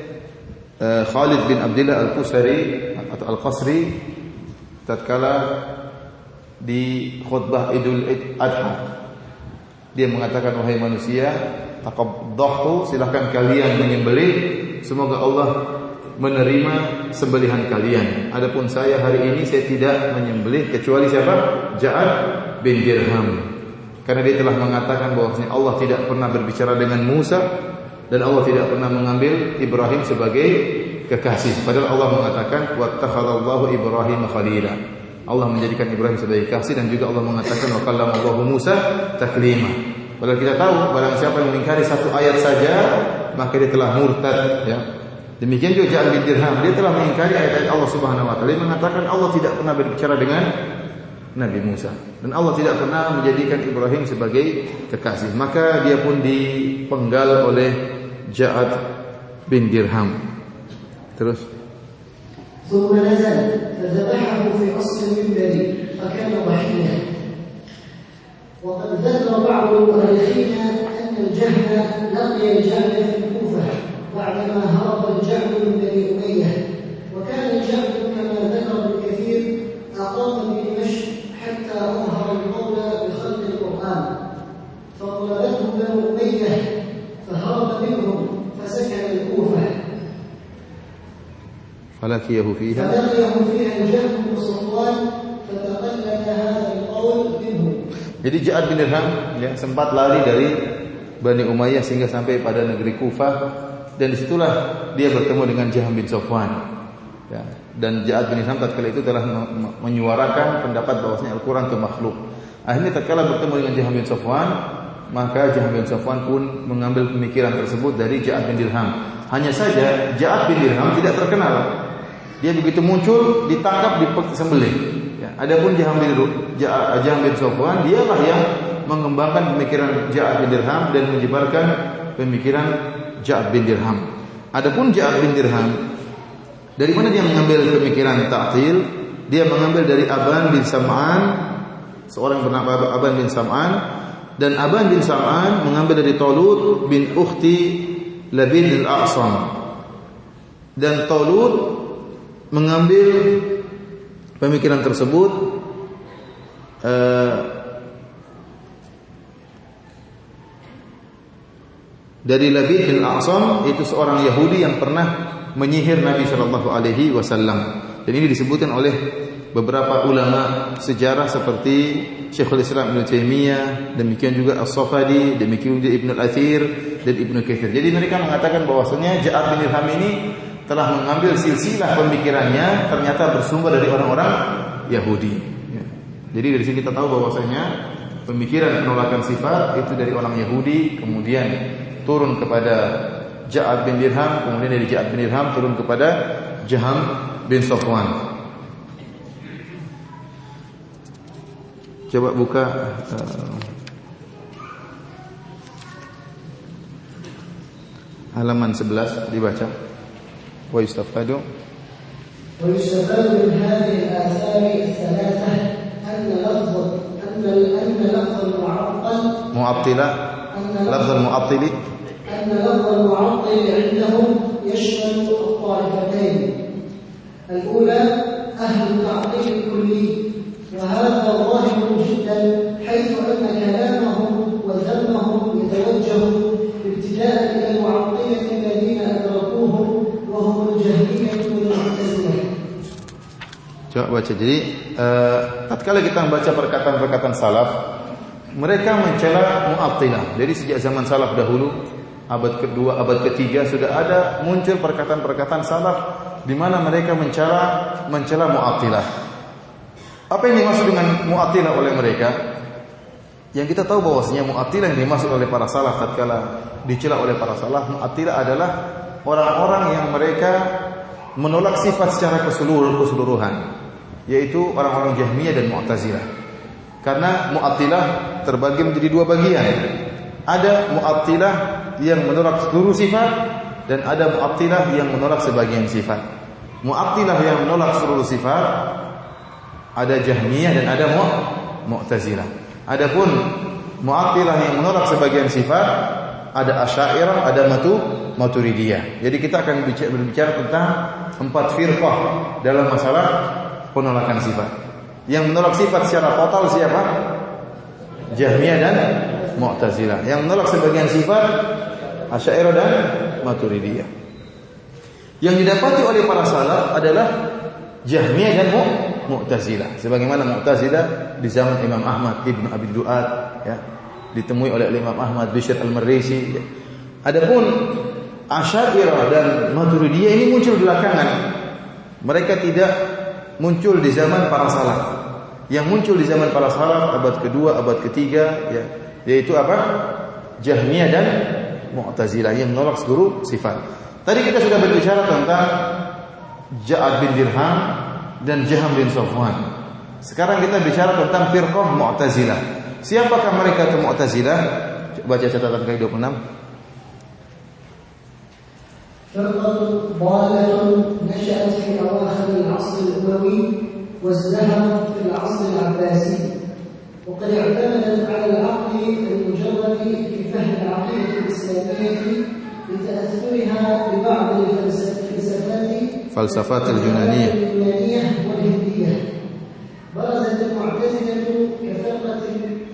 [SPEAKER 3] Khalid bin Abdullah al-Qusari atau al-Qasri tatkala di khutbah Idul Adha. Dia mengatakan, wahai manusia, taqaddahtu, silakan kalian menyembelih, semoga Allah menerima sembelihan kalian. Adapun saya hari ini saya tidak menyembelih kecuali siapa? Ja'ad bin Dirham. Karena dia telah mengatakan bahwasanya Allah tidak pernah berbicara dengan Musa dan Allah tidak pernah mengambil Ibrahim sebagai kekasih. Padahal Allah mengatakan wattakhadallahu Ibrahim khalila. Allah menjadikan Ibrahim sebagai kekasih dan juga Allah mengatakan wa kallamallahu Musa taklima. Padahal kita tahu barang siapa yang mengingkari satu ayat saja maka dia telah murtad ya. Demikian juga Ja'ad bin Dirham, dia telah mengingkari ayat-ayat Allah Subhanahu wa taala. Dia mengatakan Allah tidak pernah berbicara dengan Nabi Musa dan Allah tidak pernah menjadikan Ibrahim sebagai kekasih. Maka dia pun dipenggal oleh Ja'ad bin Dirham. Terus ثم نزل فذبحه في أصل المنبر فكان ضحيا. وقد ذكر بعض المؤرخين أن الجهم لقي الجعد في الكوفة بعدما هرب الجعد من بني أمية، وكان الجعد كما ذكر ابن كثير أقام بدمشق حتى أظهر القول بخلق القرآن، فطلبته بنو أمية فهرب منهم فسكن الكوفة،
[SPEAKER 1] فلقيه فيها
[SPEAKER 3] الجعد بن صفوان فتقلد هذا القول منه.
[SPEAKER 1] Jadi Ja'ad bin Dirham yang sempat lari dari Bani Umayyah sehingga sampai pada negeri Kufah, dan disitulah dia bertemu dengan Jaham bin Safwan. Ya, dan Ja'ad bin Dirham tatkala itu telah menyuarakan pendapat bahwasanya Al-Quran itu makhluk. Akhirnya tatkala bertemu dengan Jaham bin Safwan, maka Jaham bin Safwan pun mengambil pemikiran tersebut dari Ja'ad bin Dirham. Hanya saja Ja'ad bin Dirham tidak terkenal. Dia begitu muncul ditangkap, disembelih. Ya, adapun Jaham bin Safwan dialah yang mengembangkan pemikiran Ja'ad bin Dirham dan menyebarkan pemikiran Ja'ad bin Dirham. Adapun Ja'ad bin Dirham, dari mana dia mengambil pemikiran ta'til? Dia mengambil dari Aban bin Sam'an, seorang bernama Aban bin Sam'an, dan Aban bin Sam'an mengambil dari Talut bin Ukhti Labid al-A'sam, dan Talut mengambil pemikiran tersebut dari Labid bin al-A'sam, itu seorang Yahudi yang pernah menyihir Nabi sallallahu alaihi wasallam. Dan ini disebutkan oleh beberapa ulama sejarah seperti Syekhul Islam Ibnu Taimiyah, demikian juga As-Safadi, demikian juga Ibnu Al-Athir dan Ibnu Katsir. Jadi mereka mengatakan bahwasanya Ja'ad bin Dirham ini telah mengambil silsilah pemikirannya ternyata bersumber dari orang-orang Yahudi. Ya. Jadi dari sini kita tahu bahwasanya pemikiran penolakan sifat itu dari orang Yahudi, kemudian turun kepada Ja'ad bin Dirham, kemudian dari Ja'ad bin Dirham turun kepada Jaham bin Safwan. Coba buka halaman 11 dibaca. Wa yustafadu
[SPEAKER 3] من هذه الآثار الثلاثة أن لفظ المعطل عندهم يشمل الطائفتين. الأولى أهل التعطيل الكلي، وهذا ظاهر جدا، حيث أن كلامهم وذمهم يتوجه ابتداء إلى المعطلة الذين أدركوهم وهم الجهمية والمعتزلة.
[SPEAKER 1] Coba baca. Jadi tatkala kita membaca perkataan-perkataan salaf, mereka mencela Mu'attilah. Jadi sejak zaman salaf dahulu, abad kedua, abad ketiga sudah ada muncul perkataan-perkataan salaf di mana mereka mencela Mu'attilah. Apa yang dimaksud dengan Mu'attilah oleh mereka? Yang kita tahu bahwasanya Mu'attilah yang dimaksud oleh para salaf tatkala dicela oleh para salaf, Mu'attilah adalah orang-orang yang mereka menolak sifat secara keseluruhan, yaitu orang-orang Jahmiyah dan Mu'tazilah. Karena Mu'attilah terbagi menjadi dua bagian. Ada Mu'attilah yang menolak seluruh sifat, dan ada Mu'attilah yang menolak sebagian sifat. Mu'attilah yang menolak seluruh sifat ada Jahmiyah dan ada Mu'tazilah. Adapun Mu'attilah yang menolak sebagian sifat ada Asy'ariyah, ada Maturidiyah. Jadi kita akan berbicara tentang 4 firqah dalam masalah penolakan sifat. Yang menolak sifat secara total siapa? Jahmiyah dan Mu'tazilah. Yang menolak sebagian sifat Asy'ariyah dan Maturidiyah. Yang didapati oleh para salaf adalah Jahmiyah dan Mu'tazilah. Sebagaimana Mu'tazilah di zaman Imam Ahmad Ibn Abi Du'ad, ya, ditemui oleh Imam Ahmad, Bishr al-Marrisi. Ya. Adapun Asy'ariyah dan Maturidiyah ini muncul belakangan. Mereka tidak muncul di zaman para salaf. Yang muncul di zaman para salaf abad kedua, abad ketiga, ya, yaitu apa? Jahmiyah dan Mu'tazilah yang menolak seluruh sifat. Tadi kita sudah berbicara tentang Ja'ad bin Dirham dan Jaham bin Safwan. Sekarang kita bicara tentang firqah Mu'tazilah. Siapakah mereka itu Mu'tazilah? Baca catatan kaki 26.
[SPEAKER 3] فرقة ضالة نشأت في أواخر العصر الأموي وازدهرت في العصر العباسي، وقد اعتمدت على العقل المجرد في فهم العقيدة الإسلامية لتأثرها ببعض
[SPEAKER 1] فلسفات اليونانية
[SPEAKER 3] والهندية. برزت المعتزلة كفرقة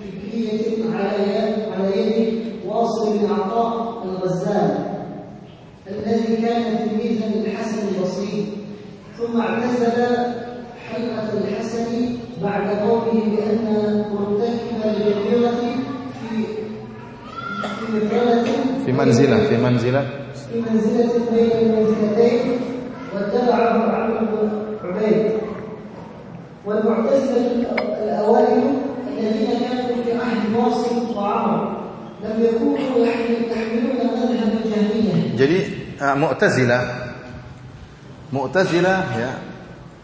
[SPEAKER 3] فكرية على يد واصل بن عطاء الغزال الذي كان تلميذا للحسن البصري، ثم اعتزل حلقة الحسن بعد قوله بأن مرتكب الكبيرة
[SPEAKER 1] في منزلة بين
[SPEAKER 3] المنزلتين واتبعه عمرو بن عبيد. والمعتزلة الأوائل الذين كانوا في عهد واصل وعمر لم يكونوا يحملون مذهب الجهمية.
[SPEAKER 1] Jadi Mu'tazilah ya,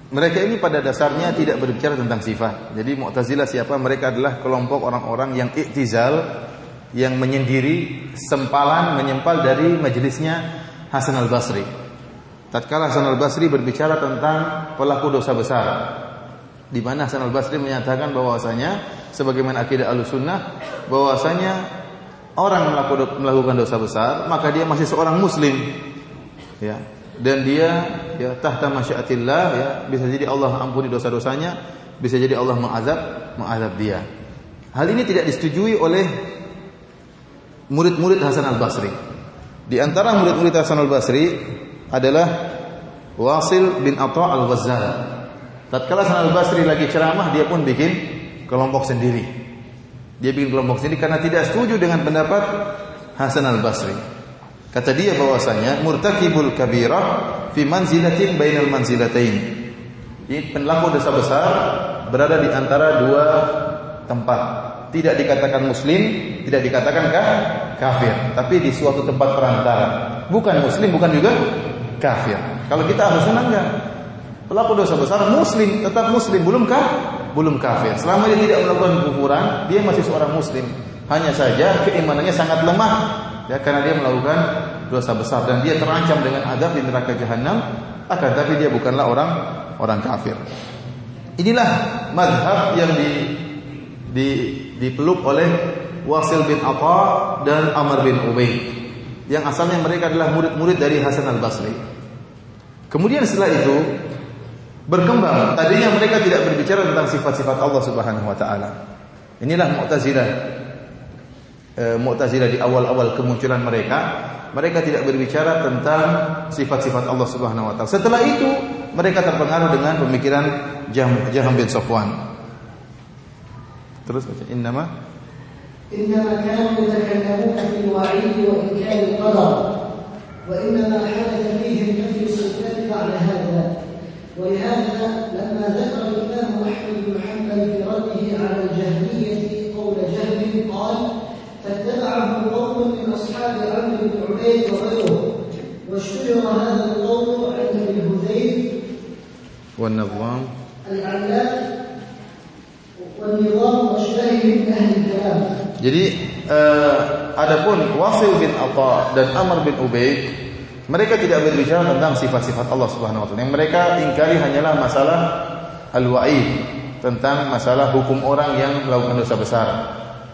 [SPEAKER 1] mereka ini pada dasarnya tidak berbicara tentang sifat. Jadi Mu'tazilah siapa? Mereka adalah kelompok orang-orang yang i'tizal, yang menyendiri, menyempal dari majelisnya Hasan al-Basri. Tatkala Hasan al-Basri berbicara tentang pelaku dosa besar, di mana Hasan al-Basri menyatakan bahwasanya sebagaimana akidah Ahlussunnah, bahwasanya orang melakukan dosa besar maka dia masih seorang muslim, ya, dan dia ya tahta masyiatillah, ya, bisa jadi Allah ampuni dosa-dosanya, bisa jadi Allah mengazab dia. Hal ini tidak disetujui oleh murid-murid Hasan al-Basri. Di antara murid-murid Hasan al-Basri adalah Wasil bin Atha al-Ghazal. Tatkala Hasan al-Basri lagi ceramah, dia pun bikin kelompok sendiri. Dia bikin kelompok sendiri karena tidak setuju dengan pendapat Hasan al-Basri. Kata dia bahwasanya murtakibul kabirah fi manzilatin bainal manzilatain. Ini pelaku dosa besar berada di antara dua tempat. Tidak dikatakan muslim, tidak dikatakan kafir, tapi di suatu tempat perantara. Bukan muslim, bukan juga kafir. Kalau kita Ahlussunnah enggak. Pelaku dosa besar muslim, tetap muslim, belum kafir. Selama dia tidak melakukan kufuran, dia masih seorang muslim. Hanya saja keimanannya sangat lemah, ya, karena dia melakukan dosa besar dan dia terancam dengan azab di neraka jahanam. Akan tapi dia bukanlah orang kafir. Inilah mazhab yang dipeluk oleh Wasil bin Atha dan Amr bin Ubaid, yang asalnya mereka adalah murid-murid dari Hasan al-Basri. Kemudian setelah itu berkembang. Tadinya mereka tidak berbicara tentang sifat-sifat Allah Subhanahu wa taala. Inilah Mu'tazilah di awal-awal kemunculan mereka tidak berbicara tentang sifat-sifat Allah Subhanahu wa taala. Setelah itu mereka terpengaruh dengan pemikiran Jahm bin Safwan. Terus baca innama
[SPEAKER 3] kanu yatakallamuna fil wa'id wa inkar al-qadar wa innama hadatha fihim nafyu sifat ba'da hadha. ولهذا لما ذكر الإمام أحمد بن حنبل في رده على الجهمية قول جهم قال فاتبعه قوم من أصحاب عمرو بن عبيد وغيره واشتهر هذا القول عند ابن هذيل
[SPEAKER 1] والنظام
[SPEAKER 3] العلاف والنظام واشباهه من أهل الكلام.
[SPEAKER 1] Jadi adapun Wasil bin Atha dan Amr bin Ubaid, mereka tidak berbicara tentang sifat-sifat Allah Subhanahu wa taala. Yang mereka ingkari hanyalah masalah al-wa'id, tentang masalah hukum orang yang melakukan dosa besar.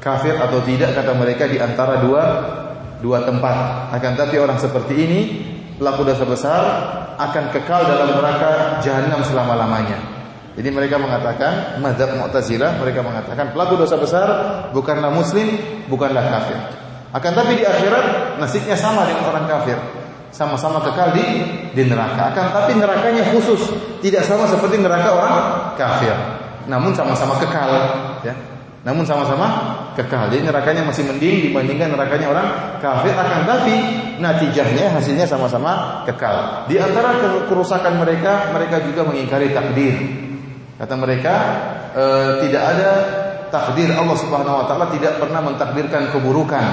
[SPEAKER 1] Kafir atau tidak, kata mereka, di antara dua tempat. Akan tapi orang seperti ini, pelaku dosa besar, akan kekal dalam neraka jahanam selama-lamanya. Jadi mereka mengatakan, mazhab Mu'tazilah, mereka mengatakan pelaku dosa besar bukanlah muslim, bukanlah kafir. Akan tapi di akhirat nasibnya sama dengan orang kafir. Sama-sama kekal di neraka. Akan tapi nerakanya khusus, tidak sama seperti neraka orang kafir. Namun sama-sama kekal, ya. Namun sama-sama kekal. Jadi nerakanya masih mending dibandingkan nerakanya orang kafir. Akan tapi natijahnya, hasilnya sama-sama kekal. Di antara kerusakan mereka juga mengingkari takdir. Kata mereka, tidak ada takdir. Allah Subhanahu wa taala tidak pernah mentakdirkan keburukan.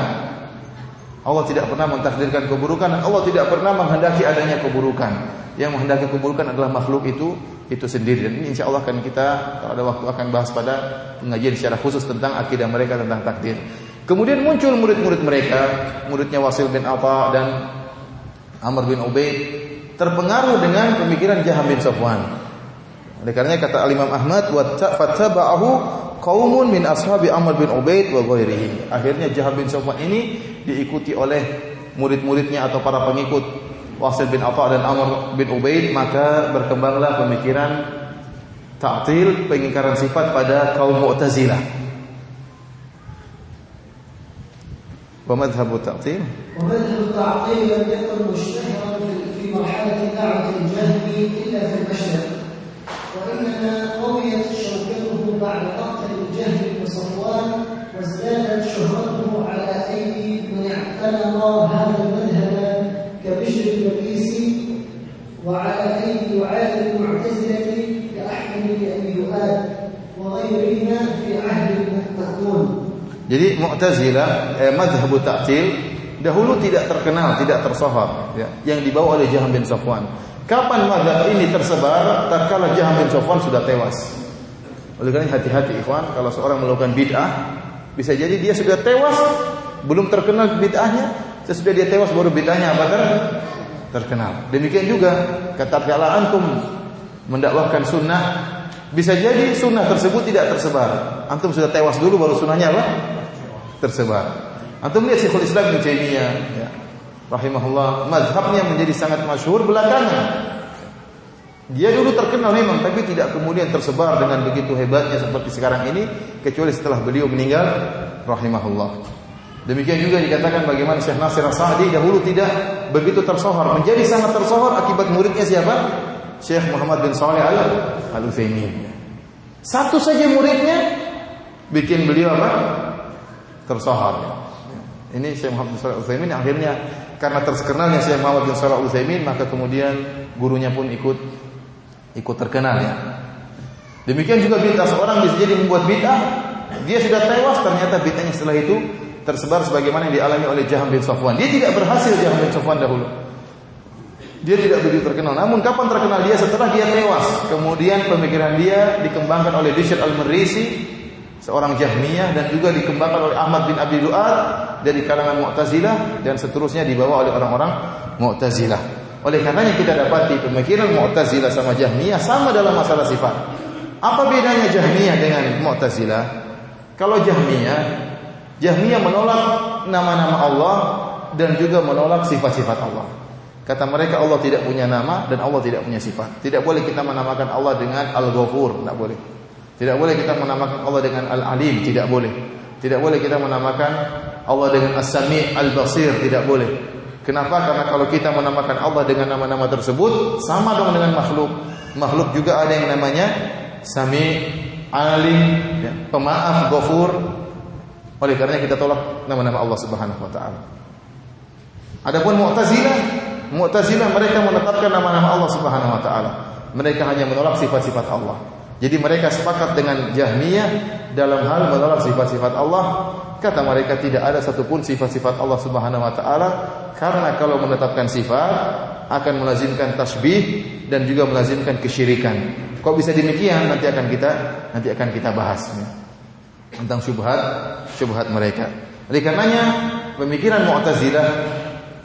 [SPEAKER 1] Allah tidak pernah mentakdirkan keburukan dan Allah tidak pernah menghendaki adanya keburukan. Yang menghendaki keburukan adalah makhluk itu sendiri. Dan ini insyaallah akan kita kalau ada waktu akan bahas pada pengajian secara khusus tentang akidah mereka tentang takdir. Kemudian muncul murid-murid mereka, muridnya Wasil bin Atha dan Amr bin Ubaid, terpengaruh dengan pemikiran Jahm bin Safwan. Oleh karenanya kata Al-Imam Ahmad, wa fattaba'ahu qaumun min ashabi Amr bin Ubaid wa ghairihi. Akhirnya Jahm bin Safwan ini diikuti oleh murid-muridnya atau para pengikut Wasil bin Atha dan Amr bin Ubaid, maka berkembanglah pemikiran ta'til, pengingkaran sifat pada kaum Mu'tazilah. Wa madhhabu ta'til
[SPEAKER 3] lam yakun mushtahiran fi marhalati da'wati al-jahmi illa fi al-mashriq, wa innama qawiyat shawkatuhu ba'da qatl al-Jahm bin Safwan wa izdadat shuhratuhu ala aydi man i'tanama hadha al-madhhab كبشر المريسي وعلى أيدي وعالم المعتزلة كأحمد بن أبي دؤاد وغيرهما في عهد المأمون.
[SPEAKER 1] Jadi Mu'tazilah, mazhab ta'til dahulu tidak terkenal, tidak tersohor, ya, yang dibawa oleh Jahm bin Safwan. Kapan mazhab ini tersebar? Tatkala Jahm bin Safwan sudah tewas. Oleh karena hati-hati ikhwan, kalau seorang melakukan bid'ah, bisa jadi dia sudah tewas, belum terkenal bid'ahnya. Sesudah dia tewas baru bid'ahnya apa terkenal. Demikian juga tatkala antum mendakwahkan sunnah, bisa jadi sunnah tersebut tidak tersebar. Antum sudah tewas dulu baru sunnahnya apa? Tersebar. Antum lihat Syekhul Islam Ibnu Taimiyah, ya, rahimahullah, mazhabnya menjadi sangat masyhur belakangan. Dia dulu terkenal memang, tapi tidak kemudian tersebar dengan begitu hebatnya seperti sekarang ini, kecuali setelah beliau meninggal, rahimahullah. Demikian juga dikatakan bagaimana Syekh Nasir As-Sa'di dahulu tidak begitu tersohor, menjadi sangat tersohor akibat muridnya siapa? Syekh Muhammad bin Shalih Al-Utsaimin. Satu saja muridnya bikin beliau apa? Tersohor. Ini Syekh Muhammad bin Shalih Al-Utsaimin akhirnya karena terkenalnya Syekh Muhammad bin Shalih Al-Utsaimin, maka kemudian gurunya pun ikut terkenal, ya. Demikian juga bid'ah, seorang bisa jadi membuat bid'ah, dia sudah tewas, ternyata bid'ahnya setelah itu tersebar sebagaimana yang dialami oleh Jahm bin Safwan. Dia tidak berhasil Jahm bin Safwan dahulu. Dia tidak begitu terkenal. Namun kapan terkenal dia? Setelah dia tewas. Kemudian pemikiran dia dikembangkan oleh Bishr al-Marisi, seorang Jahmiyah, dan juga dikembangkan oleh Ahmad bin Abi Du'ad dari kalangan Mu'tazilah, dan seterusnya dibawa oleh orang-orang Mu'tazilah. Oleh karenanya kita dapati pemikiran Mu'tazilah sama Jahmiyah sama dalam masalah sifat. Apa bedanya Jahmiyah dengan Mu'tazilah? Kalau Jahmiyah menolak nama-nama Allah dan juga menolak sifat-sifat Allah. Kata mereka Allah tidak punya nama dan Allah tidak punya sifat. Tidak boleh kita menamakan Allah dengan Al-Ghafur, tidak boleh. Tidak boleh kita menamakan Allah dengan Al-Alim, tidak boleh. Tidak boleh kita menamakan Allah dengan As-Sami' Al-Basir, tidak boleh. Kenapa? Karena kalau kita menamakan Allah dengan nama-nama tersebut sama dong dengan makhluk. Makhluk juga ada yang namanya Sami', Alim, ya, Pemaaf, Ghafur. Oleh karena kita tolak nama-nama Allah Subhanahu wa taala. Adapun Mu'tazilah mereka menetapkan nama-nama Allah Subhanahu wa taala. Mereka hanya menolak sifat-sifat Allah. Jadi mereka sepakat dengan Jahmiyah dalam hal menolak sifat-sifat Allah. Kata mereka tidak ada satupun sifat-sifat Allah Subhanahu wa taala, karena kalau menetapkan sifat akan melazimkan tasbih dan juga melazimkan kesyirikan. Kok bisa demikian? Nanti akan kita bahas, ya, tentang syubhat mereka. Oleh karenanya pemikiran Mu'tazilah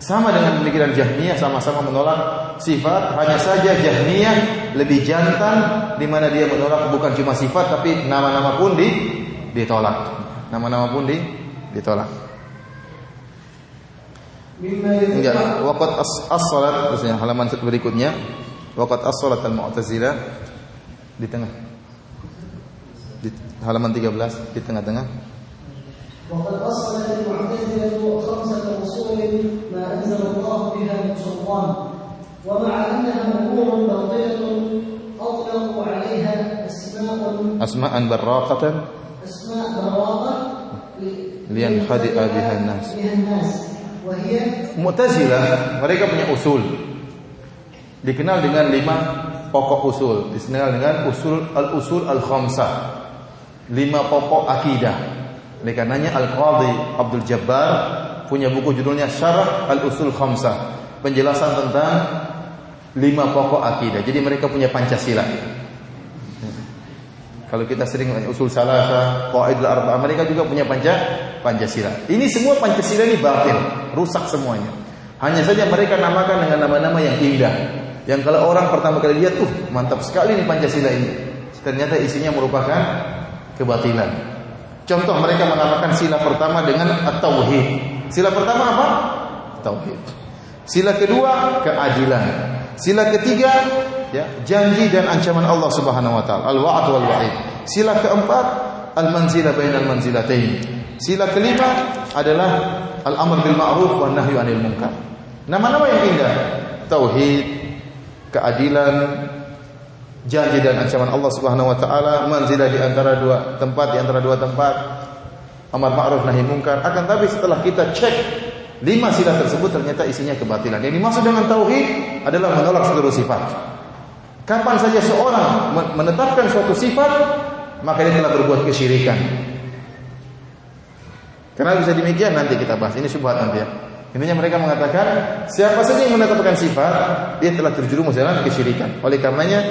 [SPEAKER 1] sama dengan pemikiran Jahmiyah, sama-sama menolak sifat. Hanya saja Jahmiyah lebih jantan, di mana dia menolak bukan cuma sifat tapi nama-nama pun ditolak. Nama-nama pun ditolak. Enggak, waqat as-salat, terusnya halaman berikutnya. Waqat as-salat al-Mu'tazilah di tengah. Di halaman 13 di tengah-tengah.
[SPEAKER 3] وقد أصلت المعتزلة 5 أصول ما أنزل الله بها من سلطان، ومع أنها أمور باطلة أطلقوا عليها أسماء براقة لينخدع بها الناس. وهي
[SPEAKER 1] Mu'tazilah mereka punya usul, dikenal dengan 5 pokok usul, dikenal dengan usul al-khamsah, 5 pokok akidah. Oleh karenanya Al-Qadhi Abdul Jabbar punya buku judulnya Syarah Al-Usul Khamsah, penjelasan tentang 5 pokok akidah. Jadi mereka punya Pancasila. Kalau kita sering usul salasa, qawaidul arba'ah, mereka juga punya Pancasila. Ini semua Pancasila ini batil, rusak semuanya. Hanya saja mereka namakan dengan nama-nama yang indah, yang kalau orang pertama kali lihat, mantap sekali nih Pancasila ini. Ternyata isinya merupakan kebatilan. Contoh, mereka menamakan sila pertama dengan at-tauhid. Sila pertama apa? tauhid. Sila kedua keadilan. Sila ketiga ya, janji dan ancaman Allah Subhanahu wa taala, al-wa'd wal wa'id. Sila keempat al-manzilah bainal manzilatain. Sila kelima adalah al-amr bil ma'ruf wan nahyu 'anil munkar. Nama-nama yang indah. Tauhid, keadilan, janji dan ancaman Allah Subhanahu wa taala, manzilah di antara dua tempat, amar ma'ruf nahi munkar. Akan tapi setelah kita cek 5 sila tersebut ternyata isinya kebatilan. Yang dimaksud dengan tauhid adalah menolak seluruh sifat. Kapan saja seorang menetapkan suatu sifat, maka dia telah berbuat kesyirikan. Karena bisa demikian nanti kita bahas. Ini syubhat nanti ya. Intinya mereka mengatakan siapa saja yang menetapkan sifat, dia telah terjerumus dalam kesyirikan. Oleh karenanya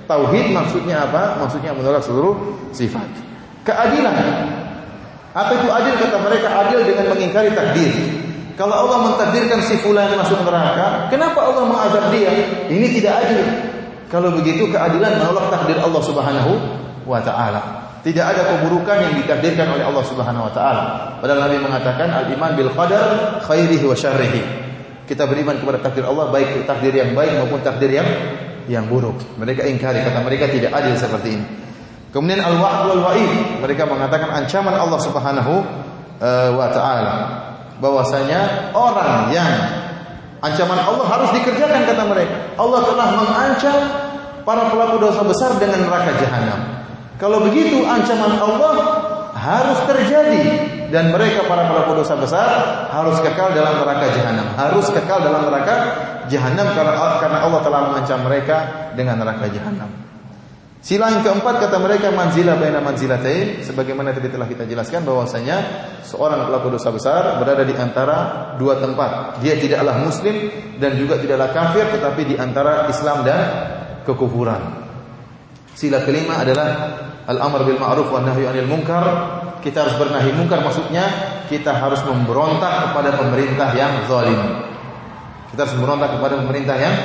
[SPEAKER 1] tauhid maksudnya apa? Maksudnya menolak seluruh sifat. Keadilan. Apa itu adil? Kata mereka adil dengan mengingkari takdir. Kalau Allah mentakdirkan si fulan masuk neraka, kenapa Allah mengazab dia? Ini tidak adil. Kalau begitu keadilan menolak takdir Allah Subhanahu wa taala. Tidak ada keburukan yang ditakdirkan oleh Allah Subhanahu wa taala. Padahal Nabi mengatakan al-iman bil qadar khairihi wa syarrihi. Kita beriman kepada takdir Allah, baik takdir yang baik maupun takdir yang buruk. Mereka ingkari, kata mereka tidak adil seperti ini. Kemudian al-wa'd wal wa'id, mereka mengatakan ancaman Allah Subhanahu wa taala. Bahwasanya orang yang ancaman Allah harus dikerjakan, kata mereka. Allah telah mengancam para pelaku dosa besar dengan neraka jahanam. Kalau begitu ancaman Allah harus terjadi dan mereka para pelaku dosa besar harus kekal dalam neraka jahanam. Harus kekal dalam neraka jahanam karena Allah telah mengancam mereka dengan neraka jahanam. Sila yang keempat kata mereka manzilah baina manzilatain, sebagaimana tadi telah kita jelaskan bahwasanya seorang pelaku dosa besar berada di antara dua tempat. Dia tidaklah muslim dan juga tidaklah kafir, tetapi di antara Islam dan kekufuran. Sila kelima adalah al-amr bil ma'ruf wan nahyu 'anil munkar. Kita harus bernahi munkar, maksudnya kita harus memberontak kepada pemerintah yang zalim. Kita harus memberontak kepada pemerintah yang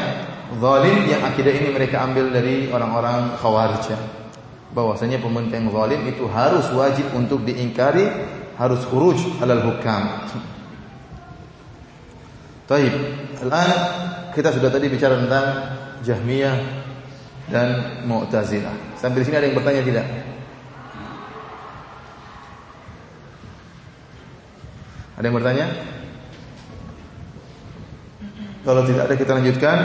[SPEAKER 1] zalim, yang akidah ini mereka ambil dari orang-orang Khawarij. Bahwasanya pemerintah yang zalim itu harus wajib untuk diingkari, harus khuruj alal hukam. Baik, sekarang kita sudah tadi bicara tentang Jahmiyah dan Mu'tazilah. Sampai di sini ada yang bertanya tidak? Ada yang bertanya? Kalau tidak ada kita lanjutkan.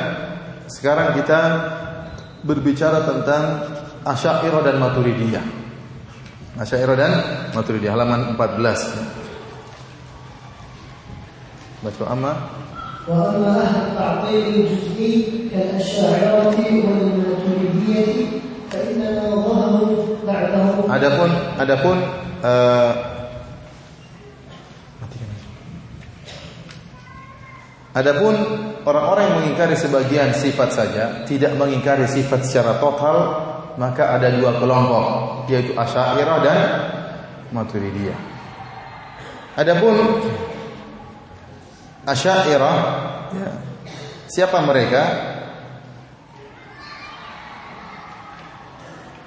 [SPEAKER 1] Sekarang kita berbicara tentang Asy'ariyah dan Maturidiyah. Asy'ariyah dan Maturidiyah halaman 14. Baca amma.
[SPEAKER 3] Wa amma at-ta'til al-juz'i kal-Asy'ariyah wal Maturidiyah fa inna dhahabu ba'dahu.
[SPEAKER 1] Adapun orang-orang yang mengingkari sebagian sifat saja, tidak mengingkari sifat secara total, maka ada dua kelompok, yaitu Asy'ariyah dan Maturidiyah. Adapun Asy'ariyah, ya, siapa mereka?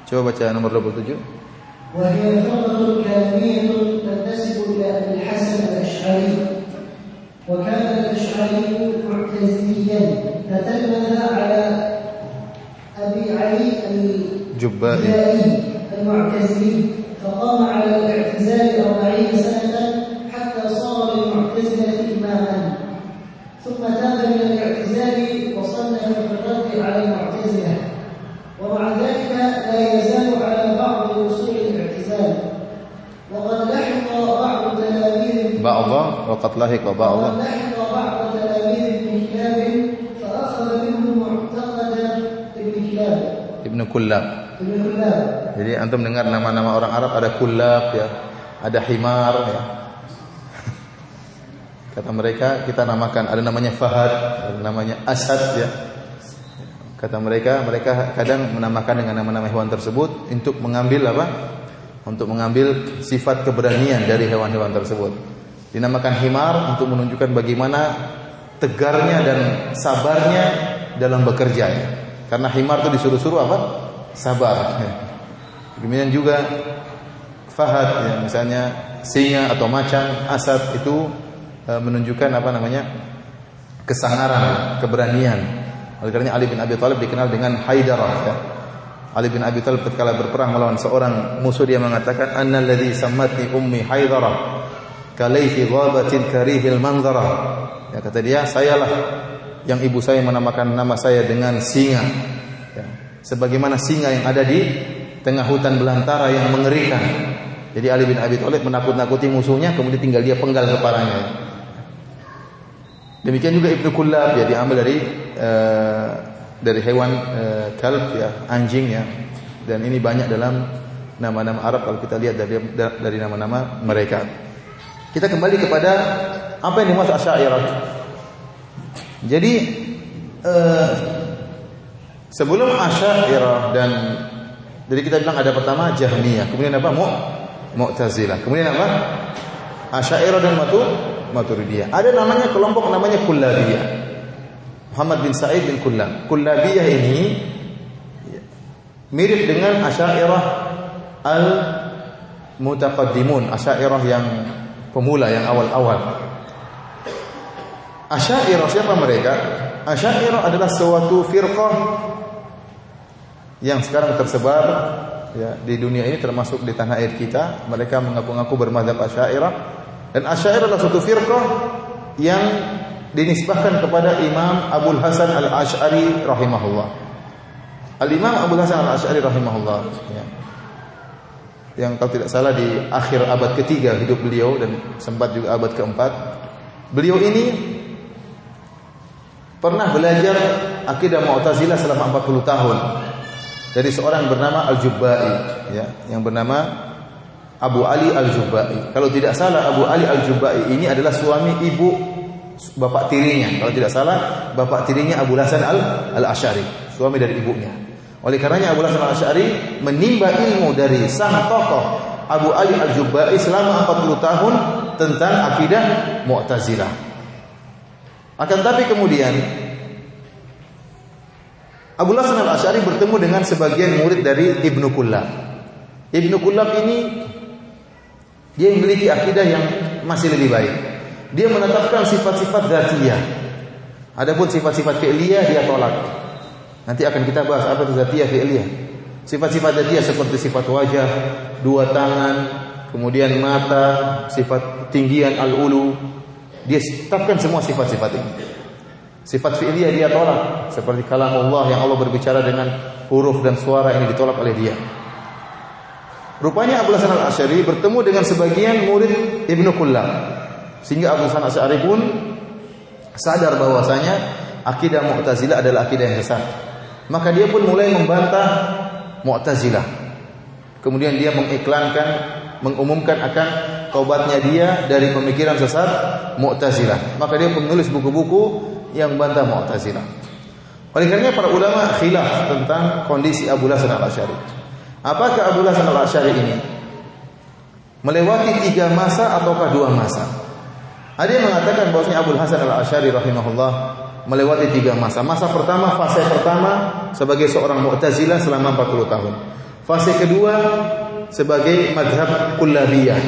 [SPEAKER 1] Coba baca nomor 27.
[SPEAKER 3] Wa hiya firqatun kalamiyatun tantasibu ila al-Hasan al-Asy'ari. وكان الأشعري معتزليا فتلمذ على أبي علي الجبائي المعتزلي فقام على الاعتزال 40 سنة حتى صار للمعتزلة إماما ثم تاب من الاعتزال وصنف في الرد على المعتزلة ومع ذلك لا يزال على بعض أصول الاعتزال وقد لحق بعض تلاميذ
[SPEAKER 1] وقد لحق بعض
[SPEAKER 3] تلاميذ ابن كلاب فأخذ منهم معتقد ابن كلاب.
[SPEAKER 1] Jadi antum dengar nama-nama orang Arab, ada Kullab ya, ada Himar ya. Kata mereka kita namakan, ada namanya Fahad, ada namanya Asad ya. Kata mereka kadang menamakan dengan nama-nama hewan tersebut untuk mengambil apa? Untuk mengambil sifat keberanian dari hewan-hewan tersebut. Dinamakan himar untuk menunjukkan bagaimana tegarnya dan sabarnya dalam bekerja. Karena himar itu disuruh-suruh apa? Sabar. Kemudian juga fahad, ya, misalnya singa atau macan, asad itu menunjukkan apa namanya? kesangaran, keberanian. Oleh karena Ali bin Abi Thalib dikenal dengan Haidarah. Ya. Ali bin Abi Thalib ketika berperang melawan seorang musuh, dia mengatakan, "Annalladzi sammatni ummi Haidarah kalayfi ghabatin karihil manzara." Ya, kata dia, sayalah yang ibu saya menamakan nama saya dengan singa. Ya. Sebagaimana singa yang ada di tengah hutan belantara yang mengerikan. Jadi Ali bin Abi Thalib menakut-nakuti musuhnya, kemudian tinggal dia penggal kepalanya. Demikian juga Ibnu Kullab, ya, diambil dari hewan kalb, ya, anjing, ya. Dan ini banyak dalam nama-nama Arab kalau kita lihat dari nama-nama mereka. Kita kembali kepada apa yang dimaksud Asy'ariyah. Jadi sebelum Asy'ariyah dan jadi kita bilang ada pertama Jahmiyah, kemudian apa? Mu'tazilah. Kemudian apa? Asy'ariyah dan Maturidiyah. Ada namanya kelompok namanya Kullabiyah. Muhammad bin Sa'id bin Kullab. Kullabiyah ini mirip dengan Asy'ariyah al-mutaqaddimun, Asy'ariyah yang pemula, yang awal-awal. Asy'ariyah siapa mereka? Asy'ariyah adalah suatu firqah yang sekarang tersebar, ya, di dunia ini, termasuk di tanah air kita. Mereka mengaku-ngaku bermadzhab Asy'ariyah. Dan Asy'ariyah adalah suatu firqah yang dinisbahkan kepada Imam Abul Hasan Al-Asy'ari rahimahullah. Al-Imam Abul Hasan Al-Asy'ari rahimahullah, ya, yang kalau tidak salah di akhir abad ketiga hidup beliau dan sempat juga abad keempat. Beliau ini pernah belajar akidah Mu'tazilah selama 40 tahun dari seorang bernama Al-Jubba'i, ya, yang bernama Abu Ali Al-Jubba'i. Kalau tidak salah, Abu Ali Al-Jubba'i ini adalah suami ibu bapak tirinya. Kalau tidak salah, bapak tirinya Abu Hasan Al-Asy'ari, suami dari ibunya. Oleh karenanya Abu Hasan Al-Asy'ari menimba ilmu dari sang tokoh Abu Ali Al-Jubba'i selama 40 tahun tentang akidah Mu'tazilah. Akan tapi kemudian Abu Hasan Al-Asy'ari bertemu dengan sebagian murid dari Ibnu Kullab. Ibnu Kullab ini dia memiliki akidah yang masih lebih baik. Dia menetapkan sifat-sifat dzatiyah. Adapun sifat-sifat fi'liyah dia tolak. Nanti akan kita bahas apa itu dzatiyah, fi'liyah. Sifat-sifat dzatiyah seperti sifat wajah, dua tangan, kemudian mata, sifat tinggian al-ulu. Dia tetapkan semua sifat-sifat ini. Sifat fi'liyah dia tolak, seperti kalamullah yang Allah berbicara dengan huruf dan suara, ini ditolak oleh dia. Rupanya Abu Hasan Al-Asy'ari bertemu dengan sebagian murid Ibnu Kullab, sehingga Abu Hasan Al-Asy'ari pun sadar bahwasanya akidah Mu'tazilah adalah akidah yang sesat. Maka dia pun mulai membantah Mu'tazilah. Kemudian dia mengumumkan akan taubatnya dia dari pemikiran sesat Mu'tazilah. Maka dia pun menulis buku-buku yang membantah Mu'tazilah. Oleh karenanya para ulama khilaf tentang kondisi Abu Hasan Al-Asy'ari. Apakah Abu Hasan Al-Asy'ari ini melewati 3 masa ataukah 2 masa? Ada yang mengatakan bahwasanya Abu Hasan Al-Asy'ari rahimahullah melewati 3 masa. Masa pertama, fase pertama sebagai seorang Mu'tazilah selama 40 tahun. Fase kedua sebagai madhab Kullabiyah,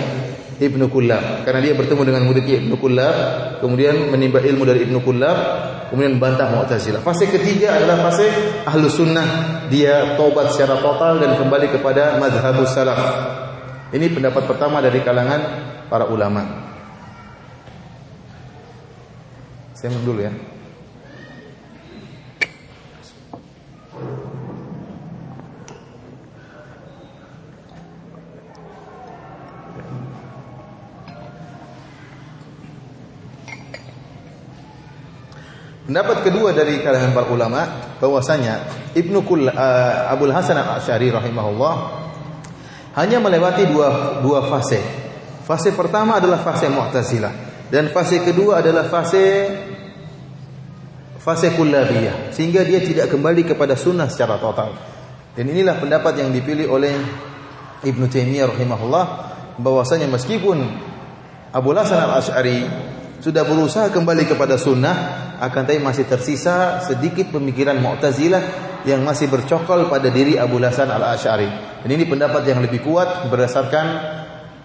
[SPEAKER 1] Ibnu Kullab, karena dia bertemu dengan muridnya Ibnu Kullab, kemudian menimba ilmu dari Ibnu Kullab, kemudian bantah Mu'tazilah. Fase ketiga adalah fase Ahlus Sunnah, dia taubat secara total dan kembali kepada madhabus salaf. Ini pendapat pertama dari kalangan para ulama. Saya minum dulu ya. Pendapat kedua dari kalangan para ulama bahwasanya Abu Hasan Al-Asy'ari rahimahullah hanya melewati dua fase. Fase pertama adalah fase Mu'tazilah dan fase kedua adalah fase Kullabiyah, sehingga dia tidak kembali kepada sunnah secara total. Dan inilah pendapat yang dipilih oleh Ibnu Taimiyah rahimahullah, bahwasanya meskipun Abu Hasan Al-Asy'ari sudah berusaha kembali kepada sunnah, akan tapi masih tersisa sedikit pemikiran Mu'tazilah yang masih bercokol pada diri Abu Hasan Al-Asy'ari. Dan ini pendapat yang lebih kuat berdasarkan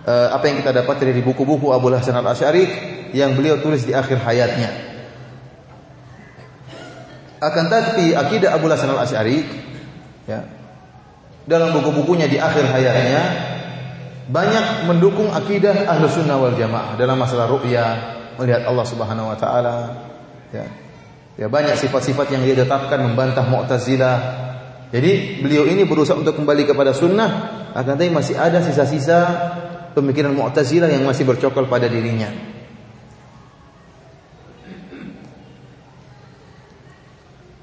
[SPEAKER 1] apa yang kita dapat dari buku-buku Abu Hasan Al-Asy'ari yang beliau tulis di akhir hayatnya. Akan tetapi akidah Abu Hasan Al-Asy'ari ya, dalam buku-bukunya di akhir hayatnya banyak mendukung akidah Ahlus Sunnah wal Jamaah dalam masalah ru'ya, melihat Allah Subhanahu wa taala ya. Ya, banyak sifat-sifat yang dia tetapkan membantah Mu'tazilah. Jadi beliau ini berusaha untuk kembali kepada sunnah, akan tetapi masih ada sisa-sisa pemikiran Mu'tazilah yang masih bercokol pada dirinya.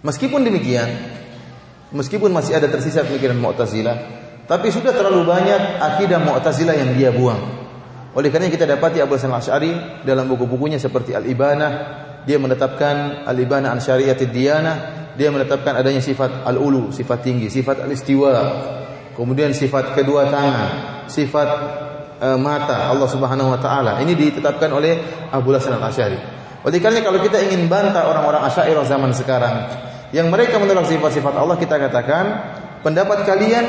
[SPEAKER 1] Meskipun demikian, meskipun masih ada tersisa pemikiran Mu'tazilah, tapi sudah terlalu banyak akidah Mu'tazilah yang dia buang. Oleh karena kita dapati Abu Hasan Al-Asy'ari dalam buku-bukunya seperti Al-Ibanah, dia menetapkan Al-Ibanah an Syariatid Diyanah, dia menetapkan adanya sifat al-ulu, sifat tinggi, sifat al-istiwa, kemudian sifat kedua tangan, sifat mata Allah Subhanahu wa taala. Ini ditetapkan oleh Abu Hasan Al-Asy'ari. Oleh karena kalau kita ingin bantah orang-orang Asy'ariyah zaman sekarang yang mereka menolak sifat-sifat Allah, kita katakan pendapat kalian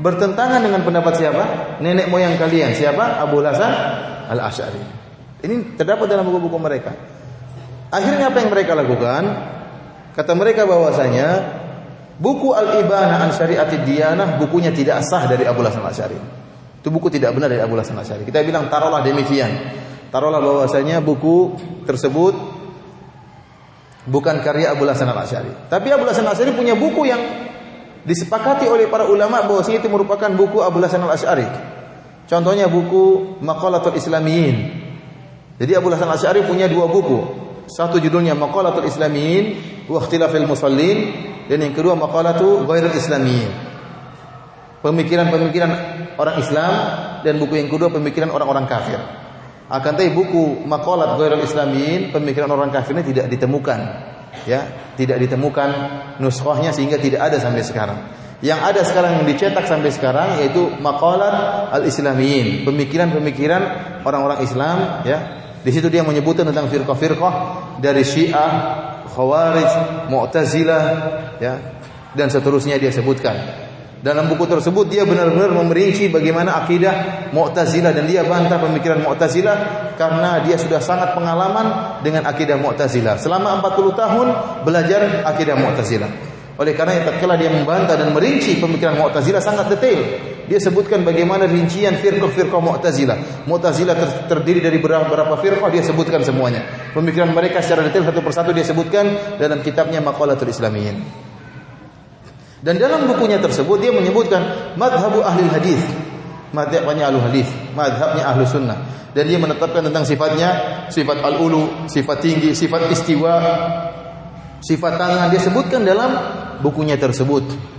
[SPEAKER 1] bertentangan dengan pendapat siapa? Nenek moyang kalian. Siapa? Abu Hasan Al-Asy'ari. Ini terdapat dalam buku-buku mereka. Akhirnya apa yang mereka lakukan? Kata mereka bahwasanya buku Al-Ibanah an Syariatid Diyanah bukunya tidak sah dari Abu Hasan Al-Asy'ari. Itu buku tidak benar dari Abu Hasan Al-Asy'ari. Kita bilang taruhlah demikian. Taruhlah bahwasanya buku tersebut bukan karya Abu Hasan Al-Asy'ari. Tapi Abu Hasan Al-Asy'ari punya buku yang disepakati oleh para ulama bahwasanya itu merupakan buku Abu Hasan Al-Asy'ari. Contohnya buku Maqalatul Islamiyyin. Jadi Abu Hasan Al-Asy'ari punya dua buku. Satu judulnya Maqalatul Islamiyyin wa Ikhtilafil Musallin, dan yang kedua Maqalatu Ghairil Islamiyyin. Pemikiran-pemikiran orang Islam, dan buku yang kedua pemikiran orang-orang kafir. Akan tetapi buku Maqalat Ghairil Islamiyyin, pemikiran orang kafir ini tidak ditemukan. Ya, tidak ditemukan nuskhahnya sehingga tidak ada sampai sekarang. Yang ada sekarang yang dicetak sampai sekarang yaitu Maqalat Al-Islamiyyin, pemikiran-pemikiran orang-orang Islam ya. Di situ dia menyebutkan tentang firqah-firqah dari Syiah, Khawarij, Mu'tazilah ya, dan seterusnya dia sebutkan. Dalam buku tersebut dia benar-benar memerinci bagaimana akidah Mu'tazilah, dan dia bantah pemikiran Mu'tazilah karena dia sudah sangat pengalaman dengan akidah Mu'tazilah. Selama 40 tahun belajar akidah Mu'tazilah. Oleh karena itu tatkala dia membantah dan merinci pemikiran Mu'tazilah sangat detail. Dia sebutkan bagaimana rincian firqah-firqah Mu'tazilah. Mu'tazilah terdiri dari beberapa firqah, dia sebutkan semuanya. Pemikiran mereka secara detail satu persatu dia sebutkan dalam kitabnya Maqalatul Islamiyyin. Dan dalam bukunya tersebut dia menyebutkan madhabu ahli hadis, madhabnya ahli hadis, madhabnya ahli sunnah. Dan dia menetapkan tentang sifatnya, sifat al-ulu, sifat tinggi, sifat istiwa, sifat tangan. Dia sebutkan dalam bukunya tersebut.